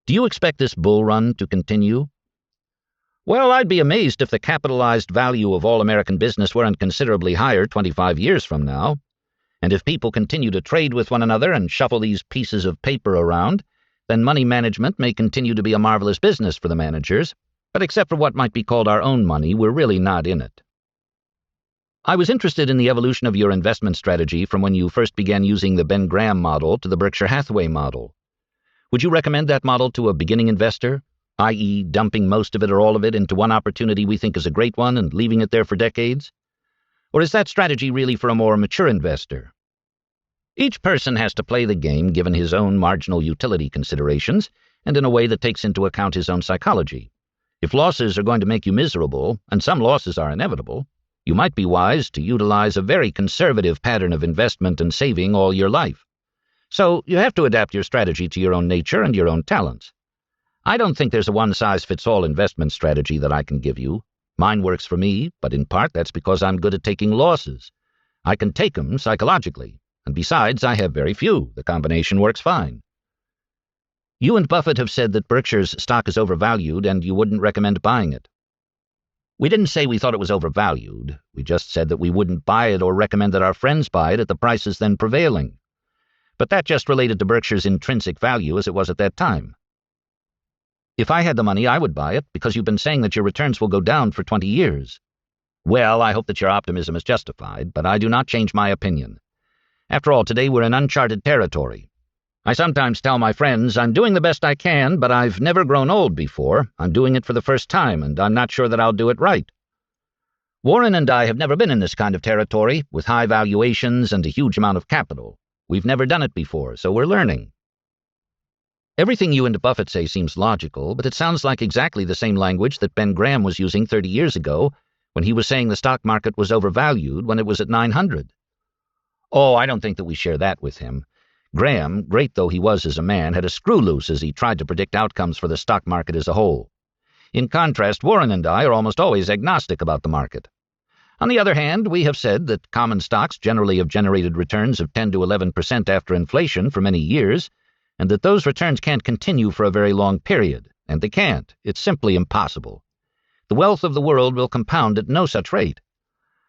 Do you expect this bull run to continue? Well, I'd be amazed if the capitalized value of all American business weren't considerably higher 25 years from now. And if people continue to trade with one another and shuffle these pieces of paper around, then money management may continue to be a marvelous business for the managers, but except for what might be called our own money, we're really not in it. I was interested in the evolution of your investment strategy from when you first began using the Ben Graham model to the Berkshire Hathaway model. Would you recommend that model to a beginning investor, i.e., dumping most of it or all of it into one opportunity we think is a great one and leaving it there for decades? Or is that strategy really for a more mature investor? Each person has to play the game given his own marginal utility considerations and in a way that takes into account his own psychology. If losses are going to make you miserable, and some losses are inevitable, you might be wise to utilize a very conservative pattern of investment and saving all your life. So you have to adapt your strategy to your own nature and your own talents. I don't think there's a one-size-fits-all investment strategy that I can give you. Mine works for me, but in part that's because I'm good at taking losses. I can take them psychologically, and besides, I have very few. The combination works fine. You and Buffett have said that Berkshire's stock is overvalued and you wouldn't recommend buying it. We didn't say we thought it was overvalued. We just said that we wouldn't buy it or recommend that our friends buy it at the prices then prevailing. But that just related to Berkshire's intrinsic value as it was at that time. If I had the money, I would buy it, because you've been saying that your returns will go down for 20 years. Well, I hope that your optimism is justified, but I do not change my opinion. After all, today we're in uncharted territory. I sometimes tell my friends I'm doing the best I can, but I've never grown old before. I'm doing it for the first time, and I'm not sure that I'll do it right. Warren and I have never been in this kind of territory, with high valuations and a huge amount of capital. We've never done it before, so we're learning. Everything you and Buffett say seems logical, but it sounds like exactly the same language that Ben Graham was using 30 years ago when he was saying the stock market was overvalued when it was at 900. Oh, I don't think that we share that with him. Graham, great though he was as a man, had a screw loose as he tried to predict outcomes for the stock market as a whole. In contrast, Warren and I are almost always agnostic about the market. On the other hand, we have said that common stocks generally have generated returns of 10 to 11% after inflation for many years, and that those returns can't continue for a very long period, and they can't. It's simply impossible. The wealth of the world will compound at no such rate.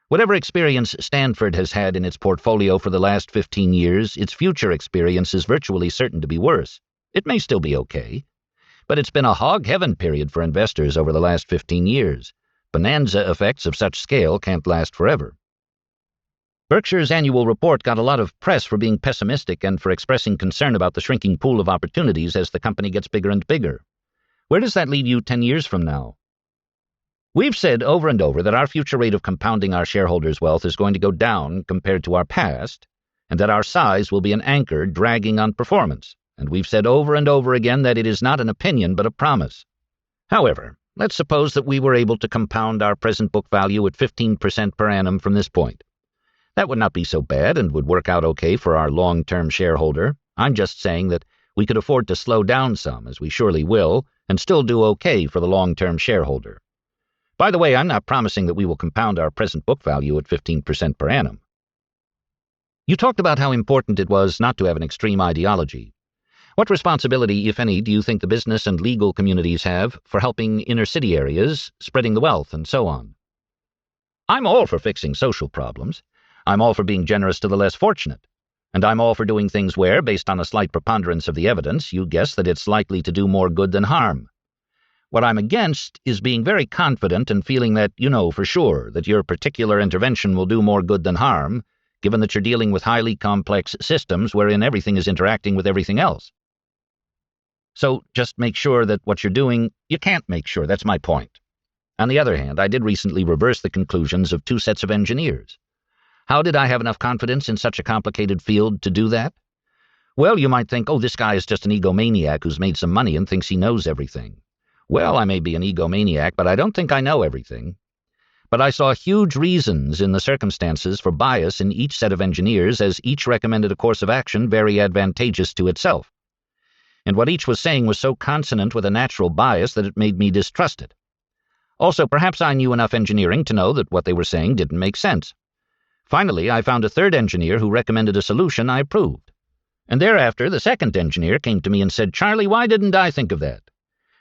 Whatever experience Stanford has had in its portfolio for the last 15 years, its future experience is virtually certain to be worse. It may still be okay, but it's been a hog heaven period for investors over the last 15 years. Bonanza effects of such scale can't last forever. Berkshire's annual report got a lot of press for being pessimistic and for expressing concern about the shrinking pool of opportunities as the company gets bigger and bigger. Where does that leave you 10 years from now? We've said over and over that our future rate of compounding our shareholders' wealth is going to go down compared to our past, and that our size will be an anchor dragging on performance. And we've said over and over again that it is not an opinion but a promise. However, let's suppose that we were able to compound our present book value at 15% per annum from this point. That would not be so bad and would work out okay for our long-term shareholder. I'm just saying that we could afford to slow down some, as we surely will, and still do okay for the long-term shareholder. By the way, I'm not promising that we will compound our present book value at 15% per annum. You talked about how important it was not to have an extreme ideology. What responsibility, if any, do you think the business and legal communities have for helping inner-city areas, spreading the wealth, and so on? I'm all for fixing social problems. I'm all for being generous to the less fortunate. And I'm all for doing things where, based on a slight preponderance of the evidence, you guess that it's likely to do more good than harm. What I'm against is being very confident and feeling that you know for sure that your particular intervention will do more good than harm, given that you're dealing with highly complex systems wherein everything is interacting with everything else. So just make sure that what you're doing, you can't make sure, that's my point. On the other hand, I did recently reverse the conclusions of two sets of engineers. How did I have enough confidence in such a complicated field to do that? Well, you might think, oh, this guy is just an egomaniac who's made some money and thinks he knows everything. Well, I may be an egomaniac, but I don't think I know everything. But I saw huge reasons in the circumstances for bias in each set of engineers, as each recommended a course of action very advantageous to itself. And what each was saying was so consonant with a natural bias that it made me distrust it. Also, perhaps I knew enough engineering to know that what they were saying didn't make sense. Finally, I found a third engineer who recommended a solution I approved. And thereafter, the second engineer came to me and said, "Charlie, why didn't I think of that?"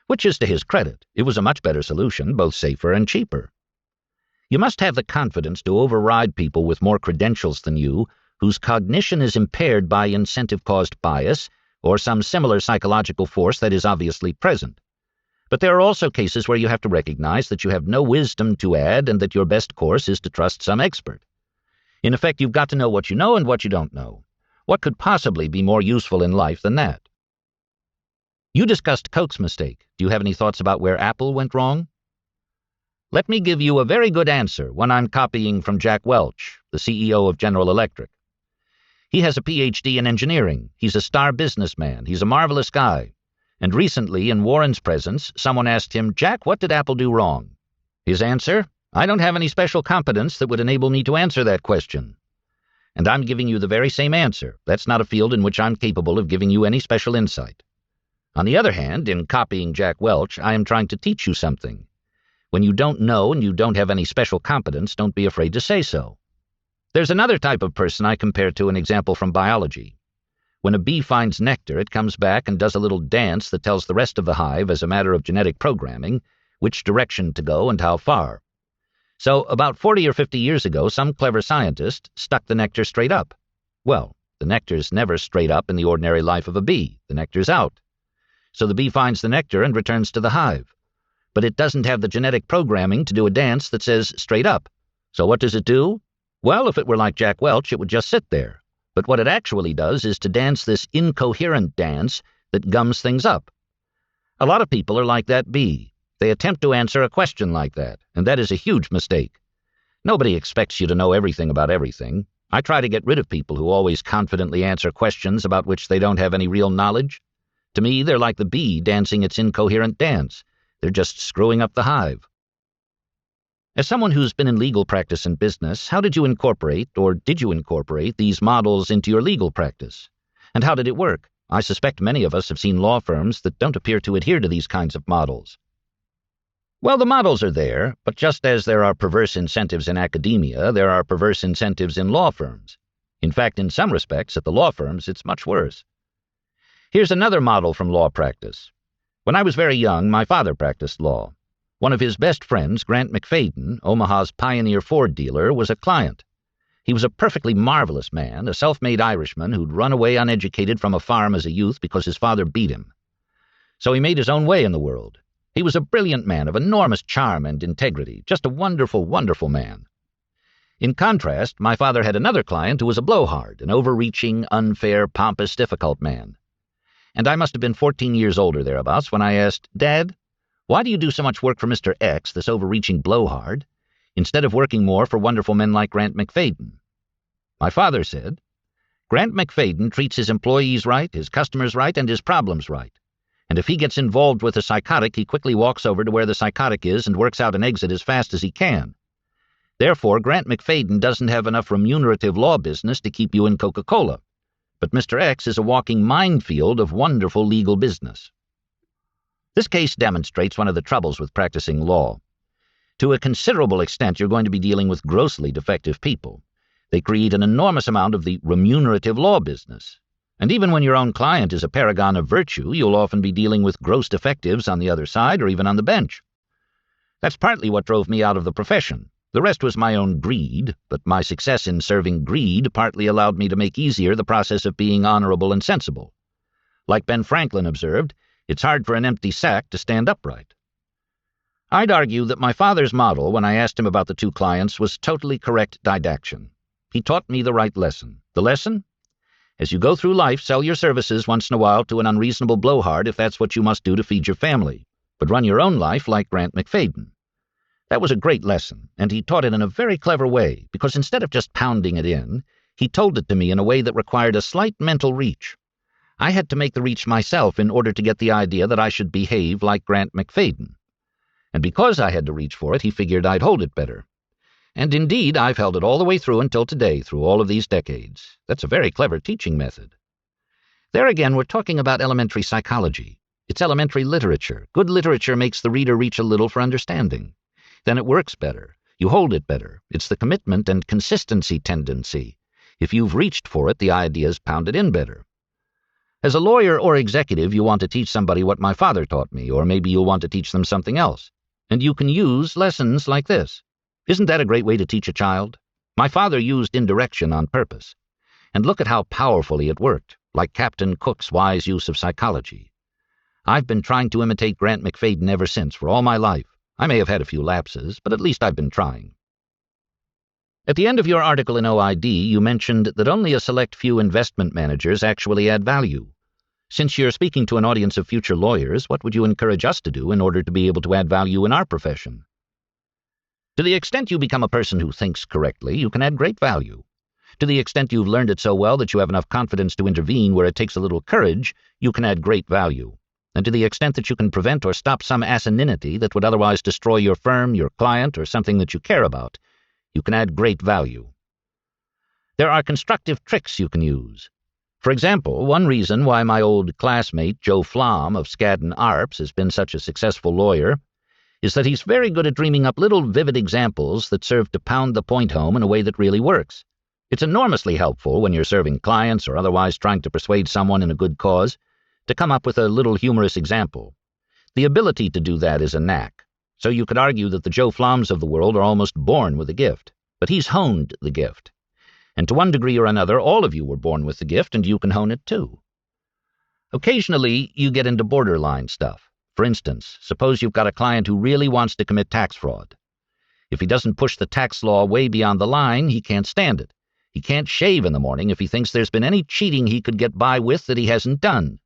Which is to his credit. It was a much better solution, both safer and cheaper. You must have the confidence to override people with more credentials than you, whose cognition is impaired by incentive-caused bias or some similar psychological force that is obviously present. But there are also cases where you have to recognize that you have no wisdom to add and that your best course is to trust some expert. In effect, you've got to know what you know and what you don't know. What could possibly be more useful in life than that? You discussed Coke's mistake. Do you have any thoughts about where Apple went wrong? Let me give you a very good answer, one I'm copying from Jack Welch, the CEO of General Electric. He has a PhD in engineering. He's a star businessman. He's a marvelous guy. And recently, in Warren's presence, someone asked him, "Jack, what did Apple do wrong?" His answer, "I don't have any special competence that would enable me to answer that question." And I'm giving you the very same answer. That's not a field in which I'm capable of giving you any special insight. On the other hand, in copying Jack Welch, I am trying to teach you something. When you don't know and you don't have any special competence, don't be afraid to say so. There's another type of person I compare to an example from biology. When a bee finds nectar, it comes back and does a little dance that tells the rest of the hive, as a matter of genetic programming, which direction to go and how far. So, about 40 or 50 years ago, some clever scientist stuck the nectar straight up. Well, the nectar's never straight up in the ordinary life of a bee. The nectar's out. So the bee finds the nectar and returns to the hive. But it doesn't have the genetic programming to do a dance that says straight up. So what does it do? Well, if it were like Jack Welch, it would just sit there. But what it actually does is to dance this incoherent dance that gums things up. A lot of people are like that bee. They attempt to answer a question like that, and that is a huge mistake. Nobody expects you to know everything about everything. I try to get rid of people who always confidently answer questions about which they don't have any real knowledge. To me, they're like the bee dancing its incoherent dance. They're just screwing up the hive. As someone who's been in legal practice and business, how did you incorporate, or did you incorporate, these models into your legal practice? And how did it work? I suspect many of us have seen law firms that don't appear to adhere to these kinds of models. Well, the models are there, but just as there are perverse incentives in academia, there are perverse incentives in law firms. In fact, in some respects, at the law firms, it's much worse. Here's another model from law practice. When I was very young, my father practiced law. One of his best friends, Grant McFadden, Omaha's pioneer Ford dealer, was a client. He was a perfectly marvelous man, a self-made Irishman who'd run away uneducated from a farm as a youth because his father beat him. So he made his own way in the world. He was a brilliant man of enormous charm and integrity, just a wonderful, wonderful man. In contrast, my father had another client who was a blowhard, an overreaching, unfair, pompous, difficult man. And I must have been 14 years older thereabouts when I asked, "Dad, why do you do so much work for Mr. X, this overreaching blowhard, instead of working more for wonderful men like Grant McFadden?" My father said, "Grant McFadden treats his employees right, his customers right, and his problems right. And if he gets involved with a psychotic, he quickly walks over to where the psychotic is and works out an exit as fast as he can. Therefore, Grant McFadden doesn't have enough remunerative law business to keep you in Coca-Cola. But Mr. X is a walking minefield of wonderful legal business." This case demonstrates one of the troubles with practicing law. To a considerable extent, you're going to be dealing with grossly defective people. They create an enormous amount of the remunerative law business. And even when your own client is a paragon of virtue, you'll often be dealing with gross defectives on the other side or even on the bench. That's partly what drove me out of the profession. The rest was my own greed, but my success in serving greed partly allowed me to make easier the process of being honorable and sensible. Like Ben Franklin observed, it's hard for an empty sack to stand upright. I'd argue that my father's model, when I asked him about the two clients, was totally correct didaction. He taught me the right lesson. The lesson? As you go through life, sell your services once in a while to an unreasonable blowhard if that's what you must do to feed your family, but run your own life like Grant McFadden. That was a great lesson, and he taught it in a very clever way, because instead of just pounding it in, he told it to me in a way that required a slight mental reach. I had to make the reach myself in order to get the idea that I should behave like Grant McFadden. And because I had to reach for it, he figured I'd hold it better. And indeed, I've held it all the way through until today, through all of these decades. That's a very clever teaching method. There again, we're talking about elementary psychology. It's elementary literature. Good literature makes the reader reach a little for understanding. Then it works better. You hold it better. It's the commitment and consistency tendency. If you've reached for it, the idea's pounded in better. As a lawyer or executive, you want to teach somebody what my father taught me, or maybe you'll want to teach them something else. And you can use lessons like this. Isn't that a great way to teach a child? My father used indirection on purpose. And look at how powerfully it worked, like Captain Cook's wise use of psychology. I've been trying to imitate Grant McFadden ever since, for all my life. I may have had a few lapses, but at least I've been trying. At the end of your article in OID, you mentioned that only a select few investment managers actually add value. Since you're speaking to an audience of future lawyers, what would you encourage us to do in order to be able to add value in our profession? To the extent you become a person who thinks correctly, you can add great value. To the extent you've learned it so well that you have enough confidence to intervene where it takes a little courage, you can add great value. And to the extent that you can prevent or stop some asininity that would otherwise destroy your firm, your client, or something that you care about, you can add great value. There are constructive tricks you can use. For example, one reason why my old classmate Joe Flom of Skadden Arps has been such a successful lawyer is that he's very good at dreaming up little vivid examples that serve to pound the point home in a way that really works. It's enormously helpful when you're serving clients or otherwise trying to persuade someone in a good cause to come up with a little humorous example. The ability to do that is a knack. So you could argue that the Joe Floms of the world are almost born with a gift, but he's honed the gift. And to one degree or another, all of you were born with the gift, and you can hone it too. Occasionally, you get into borderline stuff. For instance, suppose you've got a client who really wants to commit tax fraud. If he doesn't push the tax law way beyond the line, he can't stand it. He can't shave in the morning if he thinks there's been any cheating he could get by with that he hasn't done.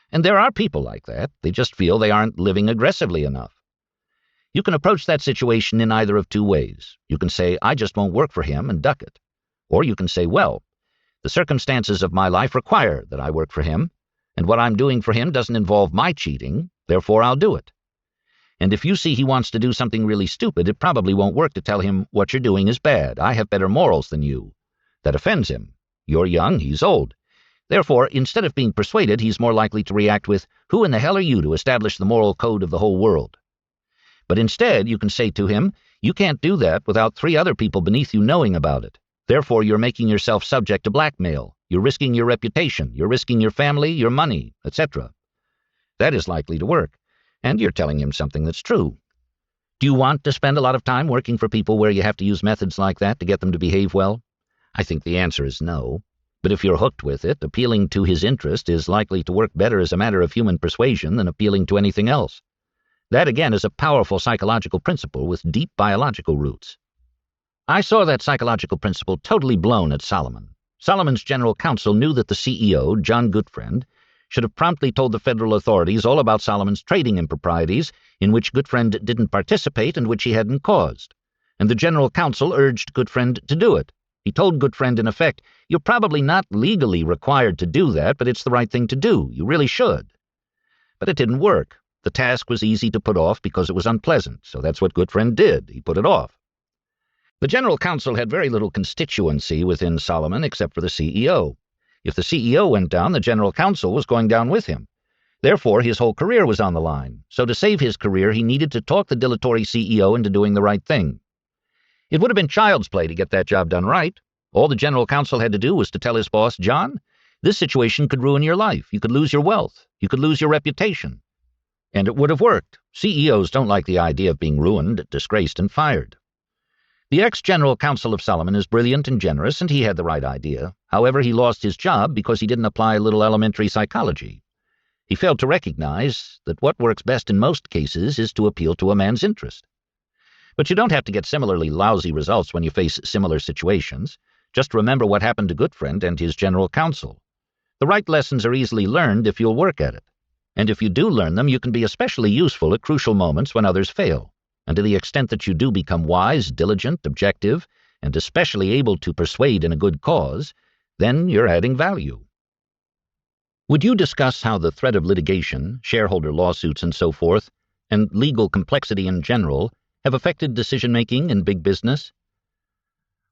And there are people like that. They just feel they aren't living aggressively enough. You can approach that situation in either of two ways. You can say, I just won't work for him, and duck it. Or you can say, well, the circumstances of my life require that I work for him, and what I'm doing for him doesn't involve my cheating, therefore I'll do it. And if you see he wants to do something really stupid, it probably won't work to tell him what you're doing is bad. I have better morals than you. That offends him. You're young, he's old. Therefore, instead of being persuaded, he's more likely to react with, who in the hell are you to establish the moral code of the whole world? But instead, you can say to him, you can't do that without 3 other people beneath you knowing about it. Therefore, you're making yourself subject to blackmail. You're risking your reputation. You're risking your family, your money, etc. That is likely to work, and you're telling him something that's true. Do you want to spend a lot of time working for people where you have to use methods like that to get them to behave well? I think the answer is no. But if you're hooked with it, appealing to his interest is likely to work better as a matter of human persuasion than appealing to anything else. That, again, is a powerful psychological principle with deep biological roots. I saw that psychological principle totally blown at Solomon. Solomon's general counsel knew that the CEO, John Goodfriend, should have promptly told the federal authorities all about Solomon's trading improprieties, in which Goodfriend didn't participate and which he hadn't caused. And the general counsel urged Goodfriend to do it. He told Goodfriend, in effect, you're probably not legally required to do that, but it's the right thing to do. You really should. But it didn't work. The task was easy to put off because it was unpleasant, so that's what Goodfriend did. He put it off. The general counsel had very little constituency within Solomon except for the CEO. If the CEO went down, the general counsel was going down with him. Therefore, his whole career was on the line, so to save his career he needed to talk the dilatory CEO into doing the right thing. It would have been child's play to get that job done right. All the general counsel had to do was to tell his boss, "John, this situation could ruin your life. You could lose your wealth. You could lose your reputation." And it would have worked. CEOs don't like the idea of being ruined, disgraced, and fired. The ex-general counsel of Solomon is brilliant and generous, and he had the right idea. However, he lost his job because he didn't apply a little elementary psychology. He failed to recognize that what works best in most cases is to appeal to a man's interest. But you don't have to get similarly lousy results when you face similar situations. Just remember what happened to Goodfriend and his general counsel. The right lessons are easily learned if you'll work at it. And if you do learn them, you can be especially useful at crucial moments when others fail. And to the extent that you do become wise, diligent, objective, and especially able to persuade in a good cause, then you're adding value. Would you discuss how the threat of litigation, shareholder lawsuits and so forth, and legal complexity in general have affected decision-making in big business?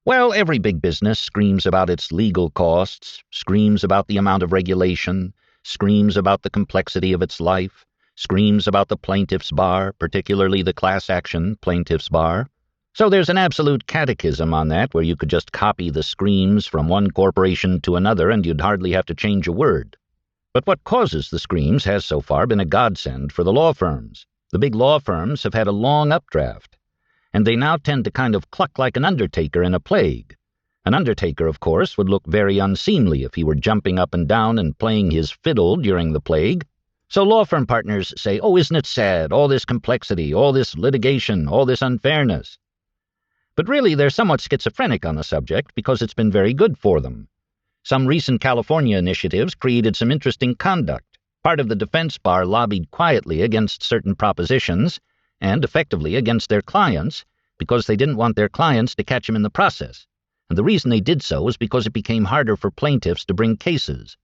Well, every big business screams about its legal costs, screams about the amount of regulation, screams about the complexity of its life, screams about the plaintiff's bar, particularly the class action plaintiff's bar. So there's an absolute catechism on that where you could just copy the screams from one corporation to another and you'd hardly have to change a word. But what causes the screams has so far been a godsend for the law firms. The big law firms have had a long updraft, and they now tend to kind of cluck like an undertaker in a plague. An undertaker, of course, would look very unseemly if he were jumping up and down and playing his fiddle during the plague. So law firm partners say, "Oh, isn't it sad, all this complexity, all this litigation, all this unfairness?" But really, they're somewhat schizophrenic on the subject because it's been very good for them. Some recent California initiatives created some interesting conduct. Part of the defense bar lobbied quietly against certain propositions and effectively against their clients because they didn't want their clients to catch them in the process. And the reason they did so was because it became harder for plaintiffs to bring cases.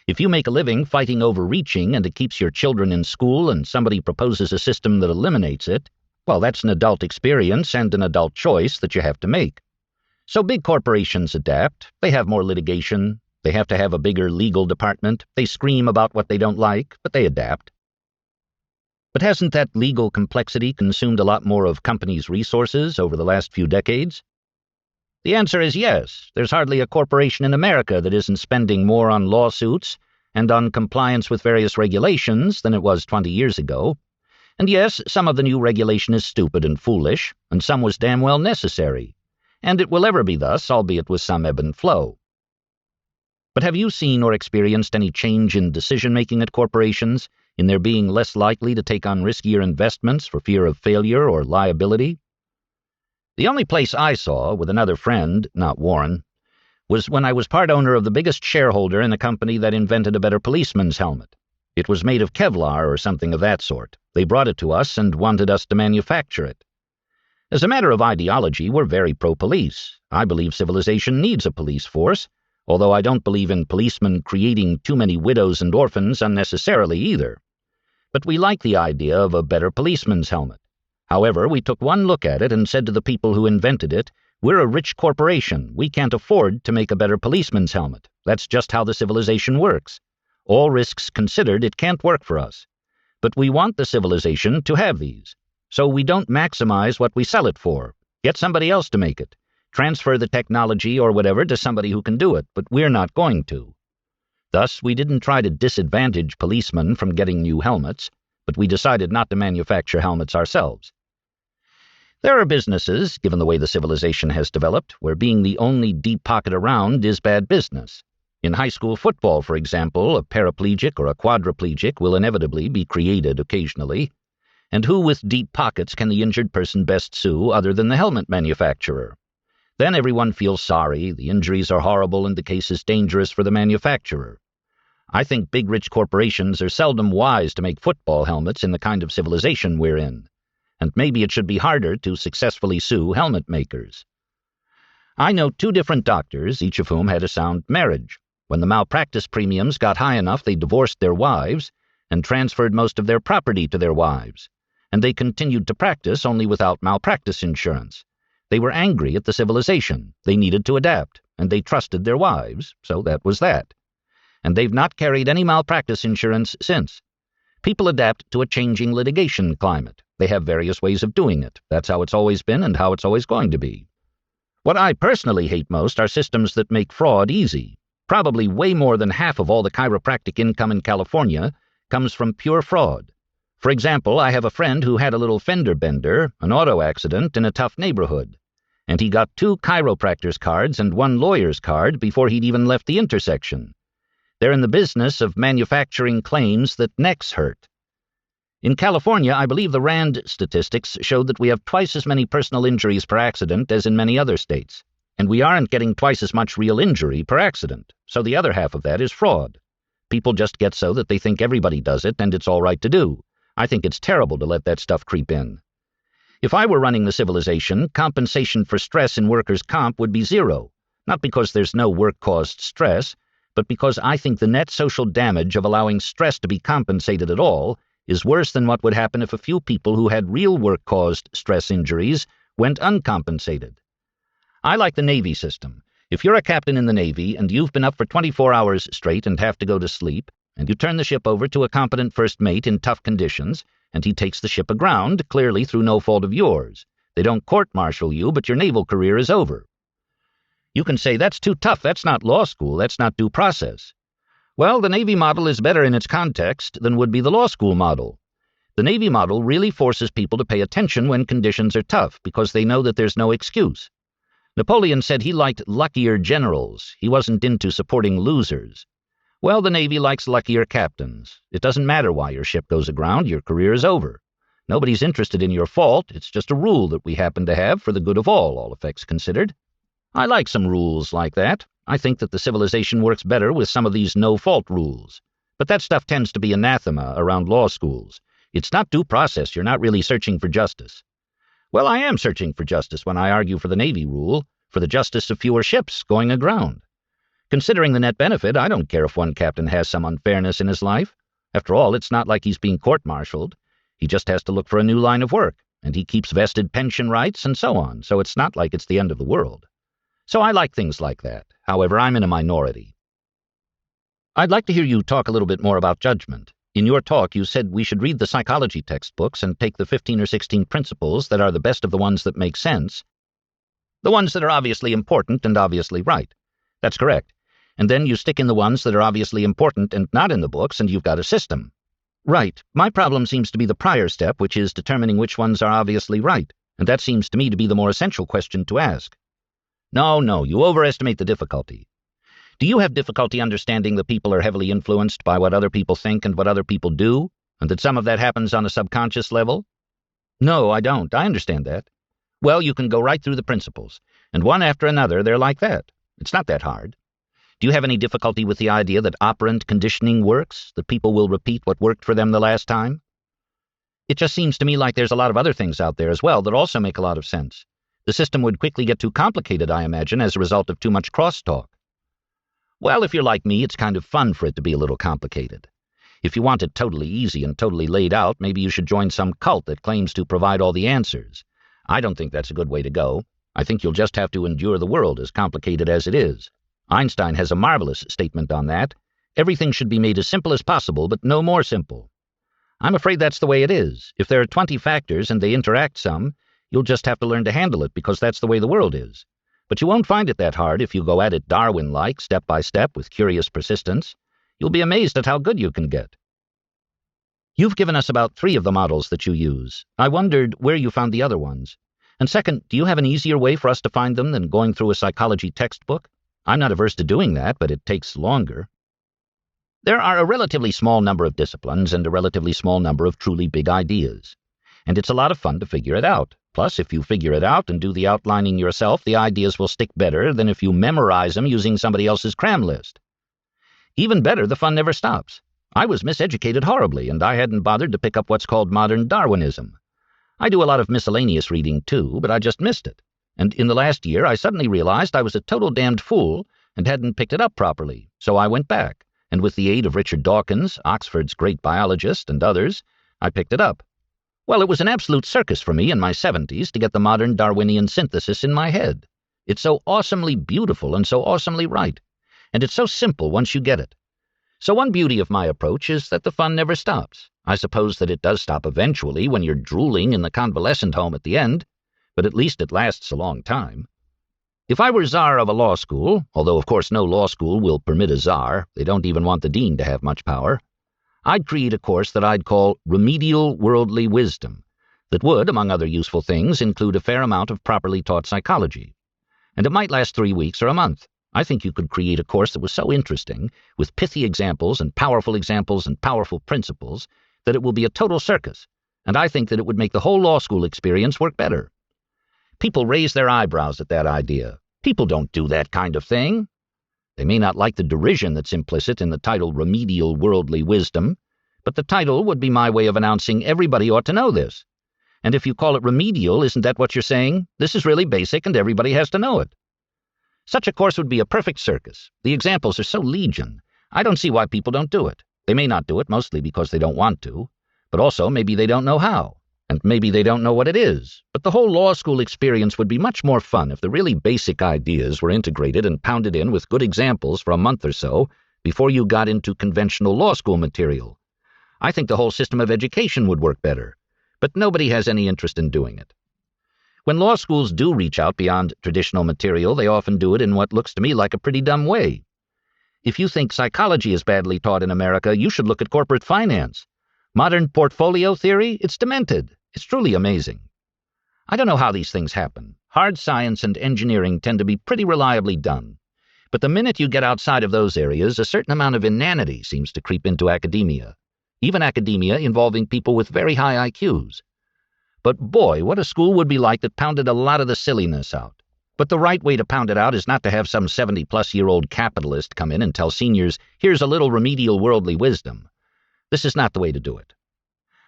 If you make a living fighting overreaching and it keeps your children in school and somebody proposes a system that eliminates it, well, that's an adult experience and an adult choice that you have to make. So big corporations adapt. They have more litigation. They have to have a bigger legal department. They scream about what they don't like, but they adapt. But hasn't that legal complexity consumed a lot more of companies' resources over the last few decades? The answer is yes. There's hardly a corporation in America that isn't spending more on lawsuits and on compliance with various regulations than it was 20 years ago. And yes, some of the new regulation is stupid and foolish, and some was damn well necessary. And it will ever be thus, albeit with some ebb and flow. But have you seen or experienced any change in decision-making at corporations, in their being less likely to take on riskier investments for fear of failure or liability? The only place I saw, with another friend, not Warren, was when I was part owner of the biggest shareholder in a company that invented a better policeman's helmet. It was made of Kevlar or something of that sort. They brought it to us and wanted us to manufacture it. As a matter of ideology, we're very pro-police. I believe civilization needs a police force, although I don't believe in policemen creating too many widows and orphans unnecessarily either. But we like the idea of a better policeman's helmet. However, we took one look at it and said to the people who invented it, "We're a rich corporation. We can't afford to make a better policeman's helmet. That's just how the civilization works. All risks considered, it can't work for us. But we want the civilization to have these. So we don't maximize what we sell it for. Get somebody else to make it. Transfer the technology or whatever to somebody who can do it, but we're not going to." Thus, we didn't try to disadvantage policemen from getting new helmets, but we decided not to manufacture helmets ourselves. There are businesses, given the way the civilization has developed, where being the only deep pocket around is bad business. In high school football, for example, a paraplegic or a quadriplegic will inevitably be created occasionally. And who with deep pockets can the injured person best sue other than the helmet manufacturer? Then everyone feels sorry, the injuries are horrible, and the case is dangerous for the manufacturer. I think big rich corporations are seldom wise to make football helmets in the kind of civilization we're in, and maybe it should be harder to successfully sue helmet makers. I know 2 different doctors, each of whom had a sound marriage. When the malpractice premiums got high enough, they divorced their wives and transferred most of their property to their wives, and they continued to practice only without malpractice insurance. They were angry at the civilization. They needed to adapt, and they trusted their wives, so that was that. And they've not carried any malpractice insurance since. People adapt to a changing litigation climate. They have various ways of doing it. That's how it's always been and how it's always going to be. What I personally hate most are systems that make fraud easy. Probably way more than half of all the chiropractic income in California comes from pure fraud. For example, I have a friend who had a little fender bender, an auto accident in a tough neighborhood, and he got 2 chiropractor's cards and 1 lawyer's card before he'd even left the intersection. They're in the business of manufacturing claims that necks hurt. In California, I believe the RAND statistics showed that we have twice as many personal injuries per accident as in many other states, and we aren't getting twice as much real injury per accident, so the other half of that is fraud. People just get so that they think everybody does it and it's all right to do. I think it's terrible to let that stuff creep in. If I were running the civilization, compensation for stress in workers' comp would be 0, not because there's no work-caused stress, but because I think the net social damage of allowing stress to be compensated at all is worse than what would happen if a few people who had real work-caused stress injuries went uncompensated. I like the Navy system. If you're a captain in the Navy and you've been up for 24 hours straight and have to go to sleep, and you turn the ship over to a competent first mate in tough conditions, and he takes the ship aground, clearly through no fault of yours. They don't court-martial you, but your naval career is over. You can say, that's too tough, that's not law school, that's not due process. Well, the Navy model is better in its context than would be the law school model. The Navy model really forces people to pay attention when conditions are tough, because they know that there's no excuse. Napoleon said he liked luckier generals. He wasn't into supporting losers. Well, the Navy likes luckier captains. It doesn't matter why your ship goes aground, your career is over. Nobody's interested in your fault, it's just a rule that we happen to have for the good of all effects considered. I like some rules like that. I think that the civilization works better with some of these no-fault rules. But that stuff tends to be anathema around law schools. It's not due process, you're not really searching for justice. Well, I am searching for justice when I argue for the Navy rule, for the justice of fewer ships going aground. Considering the net benefit, I don't care if one captain has some unfairness in his life. After all, it's not like he's being court-martialed. He just has to look for a new line of work, and he keeps vested pension rights and so on, so it's not like it's the end of the world. So I like things like that. However, I'm in a minority. I'd like to hear you talk a little bit more about judgment. In your talk, you said we should read the psychology textbooks and take the 15 or 16 principles that are the best of the ones that make sense, the ones that are obviously important and obviously right. That's correct. And then you stick in the ones that are obviously important and not in the books, and you've got a system. Right. My problem seems to be the prior step, which is determining which ones are obviously right, and that seems to me to be the more essential question to ask. No, you overestimate the difficulty. Do you have difficulty understanding that people are heavily influenced by what other people think and what other people do, and that some of that happens on a subconscious level? No, I don't. I understand that. Well, you can go right through the principles, and one after another they're like that. It's not that hard. Do you have any difficulty with the idea that operant conditioning works, that people will repeat what worked for them the last time? It just seems to me like there's a lot of other things out there as well that also make a lot of sense. The system would quickly get too complicated, I imagine, as a result of too much crosstalk. Well, if you're like me, it's kind of fun for it to be a little complicated. If you want it totally easy and totally laid out, maybe you should join some cult that claims to provide all the answers. I don't think that's a good way to go. I think you'll just have to endure the world as complicated as it is. Einstein has a marvelous statement on that. Everything should be made as simple as possible, but no more simple. I'm afraid that's the way it is. If there are 20 factors and they interact some, you'll just have to learn to handle it because that's the way the world is. But you won't find it that hard if you go at it Darwin-like, step by step, with curious persistence. You'll be amazed at how good you can get. You've given us about 3 of the models that you use. I wondered where you found the other ones. And second, do you have an easier way for us to find them than going through a psychology textbook? I'm not averse to doing that, but it takes longer. There are a relatively small number of disciplines and a relatively small number of truly big ideas. And it's a lot of fun to figure it out. Plus, if you figure it out and do the outlining yourself, the ideas will stick better than if you memorize them using somebody else's cram list. Even better, the fun never stops. I was miseducated horribly, and I hadn't bothered to pick up what's called modern Darwinism. I do a lot of miscellaneous reading, too, but I just missed it. And in the last year, I suddenly realized I was a total damned fool and hadn't picked it up properly, so I went back, and with the aid of Richard Dawkins, Oxford's great biologist, and others, I picked it up. Well, it was an absolute circus for me in my 70s to get the modern Darwinian synthesis in my head. It's so awesomely beautiful and so awesomely right, and it's so simple once you get it. So one beauty of my approach is that the fun never stops. I suppose that it does stop eventually when you're drooling in the convalescent home at the end, but at least it lasts a long time. If I were czar of a law school, although of course no law school will permit a czar, they don't even want the dean to have much power, I'd create a course that I'd call Remedial Worldly Wisdom, that would, among other useful things, include a fair amount of properly taught psychology. And it might last 3 weeks or a month. I think you could create a course that was so interesting, with pithy examples and powerful principles, that it will be a total circus, and I think that it would make the whole law school experience work better. People raise their eyebrows at that idea. People don't do that kind of thing. They may not like the derision that's implicit in the title Remedial Worldly Wisdom, but the title would be my way of announcing everybody ought to know this. And if you call it remedial, isn't that what you're saying? This is really basic and everybody has to know it. Such a course would be a perfect circus. The examples are so legion. I don't see why people don't do it. They may not do it mostly because they don't want to, but also maybe they don't know how, and maybe they don't know what it is. But the whole law school experience would be much more fun if the really basic ideas were integrated and pounded in with good examples for a month or so before you got into conventional law school material. I think the whole system of education would work better, but nobody has any interest in doing it. When law schools do reach out beyond traditional material, they often do it in what looks to me like a pretty dumb way. If you think psychology is badly taught in America, you should look at corporate finance. Modern portfolio theory, it's demented. It's truly amazing. I don't know how these things happen. Hard science and engineering tend to be pretty reliably done. But the minute you get outside of those areas, a certain amount of inanity seems to creep into academia. Even academia involving people with very high IQs. But boy, what a school would be like that pounded a lot of the silliness out. But the right way to pound it out is not to have some 70-plus-year-old capitalist come in and tell seniors, here's a little remedial worldly wisdom. This is not the way to do it.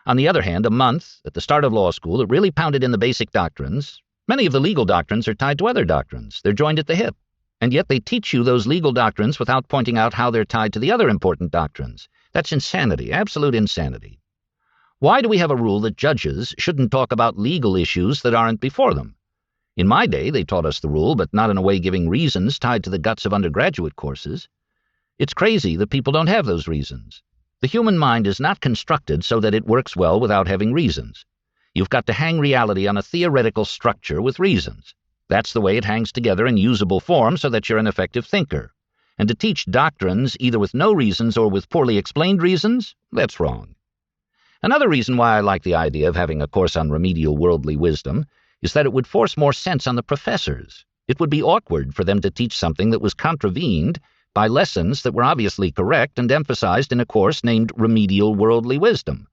On the other hand, a month, at the start of law school, that really pounded in the basic doctrines. Many of the legal doctrines are tied to other doctrines. They're joined at the hip. And yet they teach you those legal doctrines without pointing out how they're tied to the other important doctrines. That's insanity, absolute insanity. Why do we have a rule that judges shouldn't talk about legal issues that aren't before them? In my day, they taught us the rule, but not in a way giving reasons tied to the guts of undergraduate courses. It's crazy that people don't have those reasons. The human mind is not constructed so that it works well without having reasons. You've got to hang reality on a theoretical structure with reasons. That's the way it hangs together in usable form so that you're an effective thinker. And to teach doctrines either with no reasons or with poorly explained reasons, that's wrong. Another reason why I like the idea of having a course on remedial worldly wisdom is that it would force more sense on the professors. It would be awkward for them to teach something that was contravened by lessons that were obviously correct and emphasized in a course named Remedial Worldly Wisdom.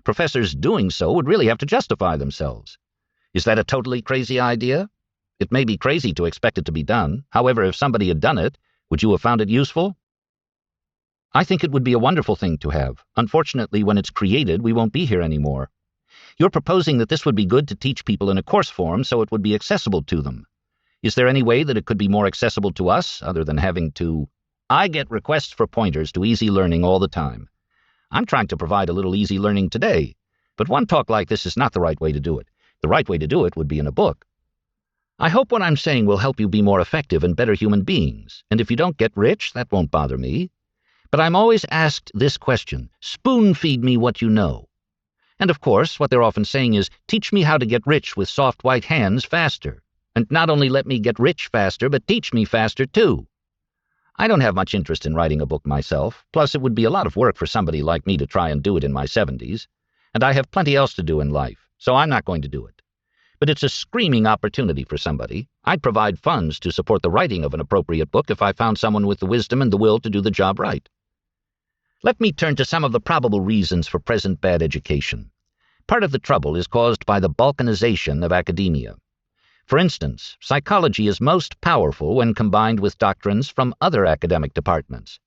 Professors doing so would really have to justify themselves. Is that a totally crazy idea? It may be crazy to expect it to be done. However, if somebody had done it, would you have found it useful? I think it would be a wonderful thing to have. Unfortunately, when it's created, we won't be here anymore. You're proposing that this would be good to teach people in a course form so it would be accessible to them. Is there any way that it could be more accessible to us, other than having to... I get requests for pointers to easy learning all the time. I'm trying to provide a little easy learning today, but one talk like this is not the right way to do it. The right way to do it would be in a book. I hope what I'm saying will help you be more effective and better human beings, and if you don't get rich, that won't bother me. But I'm always asked this question, spoon-feed me what you know. And of course, what they're often saying is, teach me how to get rich with soft white hands faster. And not only let me get rich faster, but teach me faster too. I don't have much interest in writing a book myself, plus it would be a lot of work for somebody like me to try and do it in my 70s, and I have plenty else to do in life, so I'm not going to do it. But it's a screaming opportunity for somebody. I'd provide funds to support the writing of an appropriate book if I found someone with the wisdom and the will to do the job right. Let me turn to some of the probable reasons for present bad education. Part of the trouble is caused by the balkanization of academia. For instance, psychology is most powerful when combined with doctrines from other academic departments.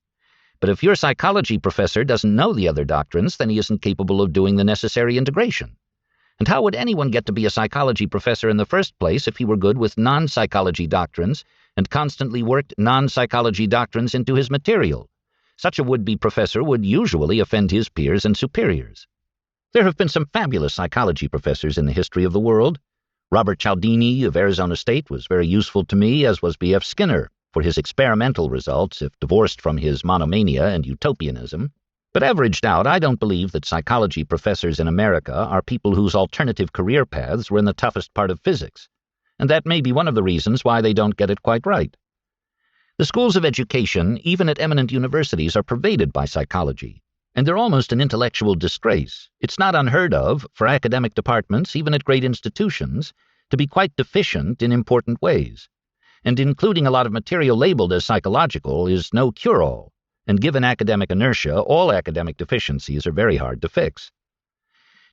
But if your psychology professor doesn't know the other doctrines, then he isn't capable of doing the necessary integration. And how would anyone get to be a psychology professor in the first place if he were good with non-psychology doctrines and constantly worked non-psychology doctrines into his material? Such a would-be professor would usually offend his peers and superiors. There have been some fabulous psychology professors in the history of the world. Robert Cialdini of Arizona State was very useful to me, as was B.F. Skinner, for his experimental results, if divorced from his monomania and utopianism. But averaged out, I don't believe that psychology professors in America are people whose alternative career paths were in the toughest part of physics, and that may be one of the reasons why they don't get it quite right. The schools of education, even at eminent universities, are pervaded by psychology, and they're almost an intellectual disgrace. It's not unheard of for academic departments, even at great institutions, to be quite deficient in important ways, and including a lot of material labeled as psychological is no cure-all. And given academic inertia, all academic deficiencies are very hard to fix.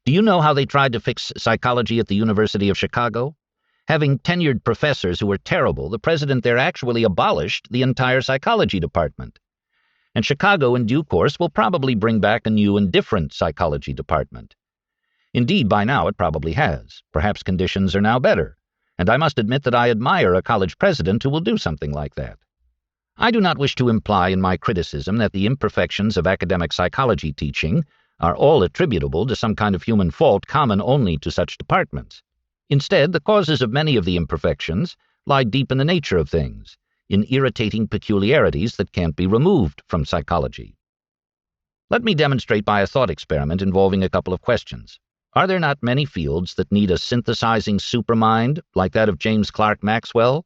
Do you know how they tried to fix psychology at the University of Chicago? Having tenured professors who were terrible, the president there actually abolished the entire psychology department. And Chicago, in due course, will probably bring back a new and different psychology department. Indeed, by now it probably has. Perhaps conditions are now better. And I must admit that I admire a college president who will do something like that. I do not wish to imply in my criticism that the imperfections of academic psychology teaching are all attributable to some kind of human fault common only to such departments. Instead, the causes of many of the imperfections lie deep in the nature of things, in irritating peculiarities that can't be removed from psychology. Let me demonstrate by a thought experiment involving a couple of questions. Are there not many fields that need a synthesizing supermind like that of James Clerk Maxwell,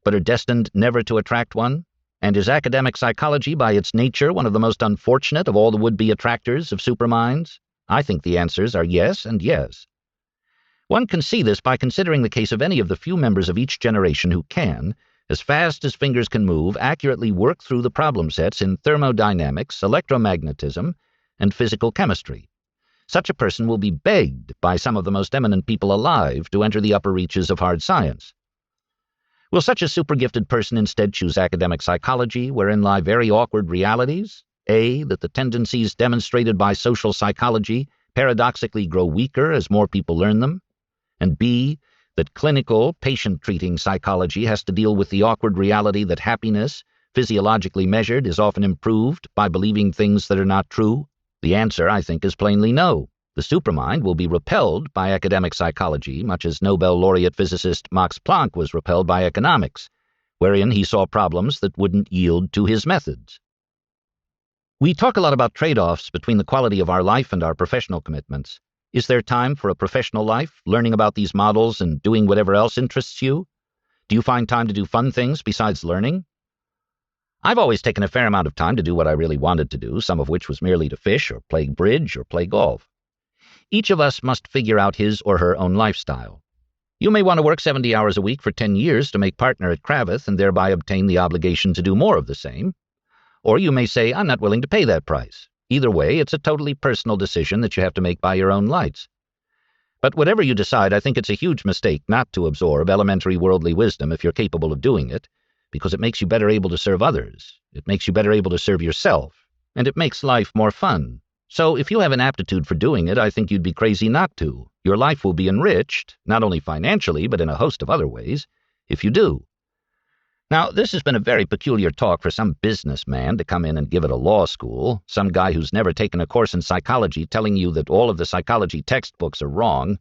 but are destined never to attract one? And is academic psychology by its nature one of the most unfortunate of all the would-be attractors of superminds? I think the answers are yes and yes. One can see this by considering the case of any of the few members of each generation who can, as fast as fingers can move, accurately work through the problem sets in thermodynamics, electromagnetism, and physical chemistry. Such a person will be begged by some of the most eminent people alive to enter the upper reaches of hard science. Will such a super-gifted person instead choose academic psychology, wherein lie very awkward realities? A, that the tendencies demonstrated by social psychology paradoxically grow weaker as more people learn them, and B, that clinical, patient-treating psychology has to deal with the awkward reality that happiness, physiologically measured, is often improved by believing things that are not true? The answer, I think, is plainly no. The supermind will be repelled by academic psychology, much as Nobel laureate physicist Max Planck was repelled by economics, wherein he saw problems that wouldn't yield to his methods. We talk a lot about trade-offs between the quality of our life and our professional commitments. Is there time for a professional life, learning about these models and doing whatever else interests you? Do you find time to do fun things besides learning? I've always taken a fair amount of time to do what I really wanted to do, some of which was merely to fish or play bridge or play golf. Each of us must figure out his or her own lifestyle. You may want to work 70 hours a week for 10 years to make partner at Kravitz and thereby obtain the obligation to do more of the same. Or you may say, I'm not willing to pay that price. Either way, it's a totally personal decision that you have to make by your own lights. But whatever you decide, I think it's a huge mistake not to absorb elementary worldly wisdom if you're capable of doing it, because it makes you better able to serve others, it makes you better able to serve yourself, and it makes life more fun. So if you have an aptitude for doing it, I think you'd be crazy not to. Your life will be enriched, not only financially, but in a host of other ways, if you do. Now, this has been a very peculiar talk for some businessman to come in and give at a law school, some guy who's never taken a course in psychology telling you that all of the psychology textbooks are wrong.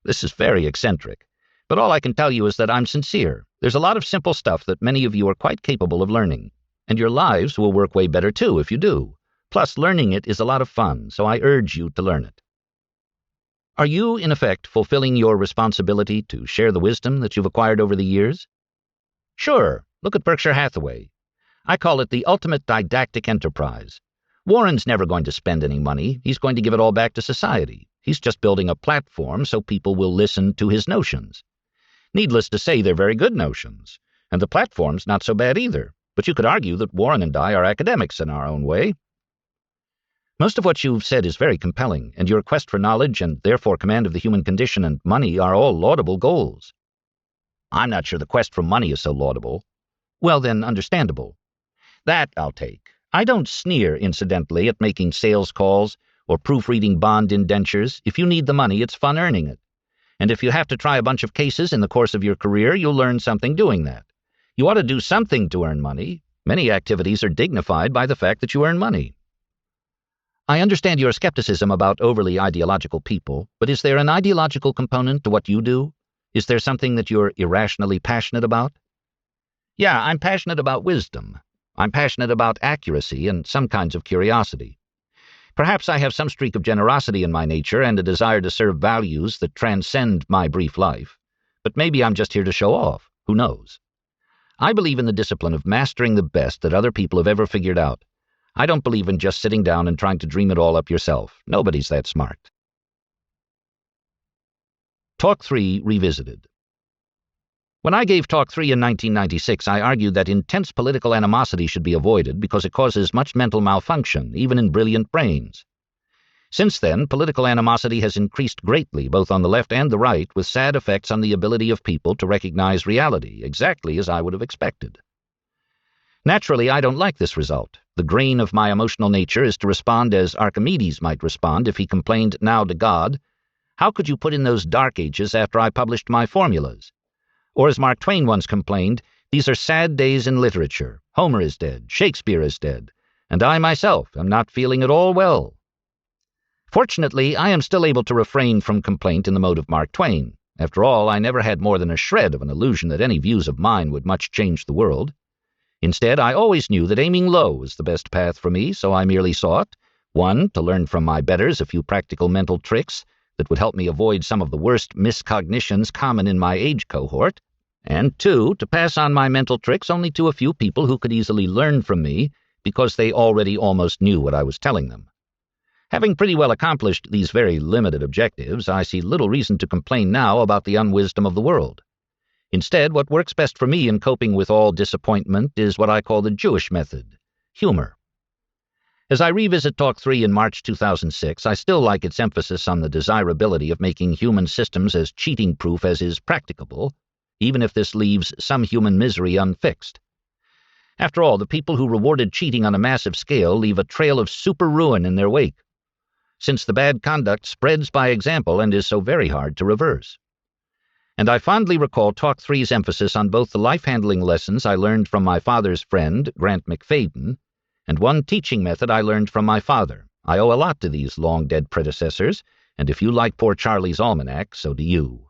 This is very eccentric. But all I can tell you is that I'm sincere. There's a lot of simple stuff that many of you are quite capable of learning, and your lives will work way better too if you do. Plus, learning it is a lot of fun, so I urge you to learn it. Are you, in effect, fulfilling your responsibility to share the wisdom that you've acquired over the years? Sure, look at Berkshire Hathaway. I call it the ultimate didactic enterprise. Warren's never going to spend any money. He's going to give it all back to society. He's just building a platform so people will listen to his notions. Needless to say, they're very good notions, and the platform's not so bad either. But you could argue that Warren and I are academics in our own way. Most of what you've said is very compelling, and your quest for knowledge and therefore command of the human condition and money are all laudable goals. I'm not sure the quest for money is so laudable. Well then, understandable. That I'll take. I don't sneer, incidentally, at making sales calls or proofreading bond indentures. If you need the money, it's fun earning it. And if you have to try a bunch of cases in the course of your career, you'll learn something doing that. You ought to do something to earn money. Many activities are dignified by the fact that you earn money. I understand your skepticism about overly ideological people, but is there an ideological component to what you do? Is there something that you're irrationally passionate about? Yeah, I'm passionate about wisdom. I'm passionate about accuracy and some kinds of curiosity. Perhaps I have some streak of generosity in my nature and a desire to serve values that transcend my brief life, but maybe I'm just here to show off. Who knows? I believe in the discipline of mastering the best that other people have ever figured out. I don't believe in just sitting down and trying to dream it all up yourself. Nobody's that smart. Talk 3 Revisited. When I gave Talk 3 in 1996, I argued that intense political animosity should be avoided because it causes much mental malfunction, even in brilliant brains. Since then, political animosity has increased greatly, both on the left and the right, with sad effects on the ability of people to recognize reality, exactly as I would have expected. Naturally, I don't like this result. The grain of my emotional nature is to respond as Archimedes might respond if he complained now to God, "How could you put in those dark ages after I published my formulas?" Or as Mark Twain once complained, "These are sad days in literature. Homer is dead, Shakespeare is dead, and I myself am not feeling at all well." Fortunately, I am still able to refrain from complaint in the mode of Mark Twain. After all, I never had more than a shred of an illusion that any views of mine would much change the world. Instead, I always knew that aiming low was the best path for me, so I merely sought, 1, to learn from my betters a few practical mental tricks that would help me avoid some of the worst miscognitions common in my age cohort, and 2, to pass on my mental tricks only to a few people who could easily learn from me because they already almost knew what I was telling them. Having pretty well accomplished these very limited objectives, I see little reason to complain now about the unwisdom of the world. Instead, what works best for me in coping with all disappointment is what I call the Jewish method: humor. As I revisit Talk 3 in March 2006, I still like its emphasis on the desirability of making human systems as cheating-proof as is practicable, even if this leaves some human misery unfixed. After all, the people who rewarded cheating on a massive scale leave a trail of super ruin in their wake, since the bad conduct spreads by example and is so very hard to reverse. And I fondly recall Talk 3's emphasis on both the life-handling lessons I learned from my father's friend, Grant McFadden, and one teaching method I learned from my father. I owe a lot to these long-dead predecessors, and if you like poor Charlie's Almanack, so do you.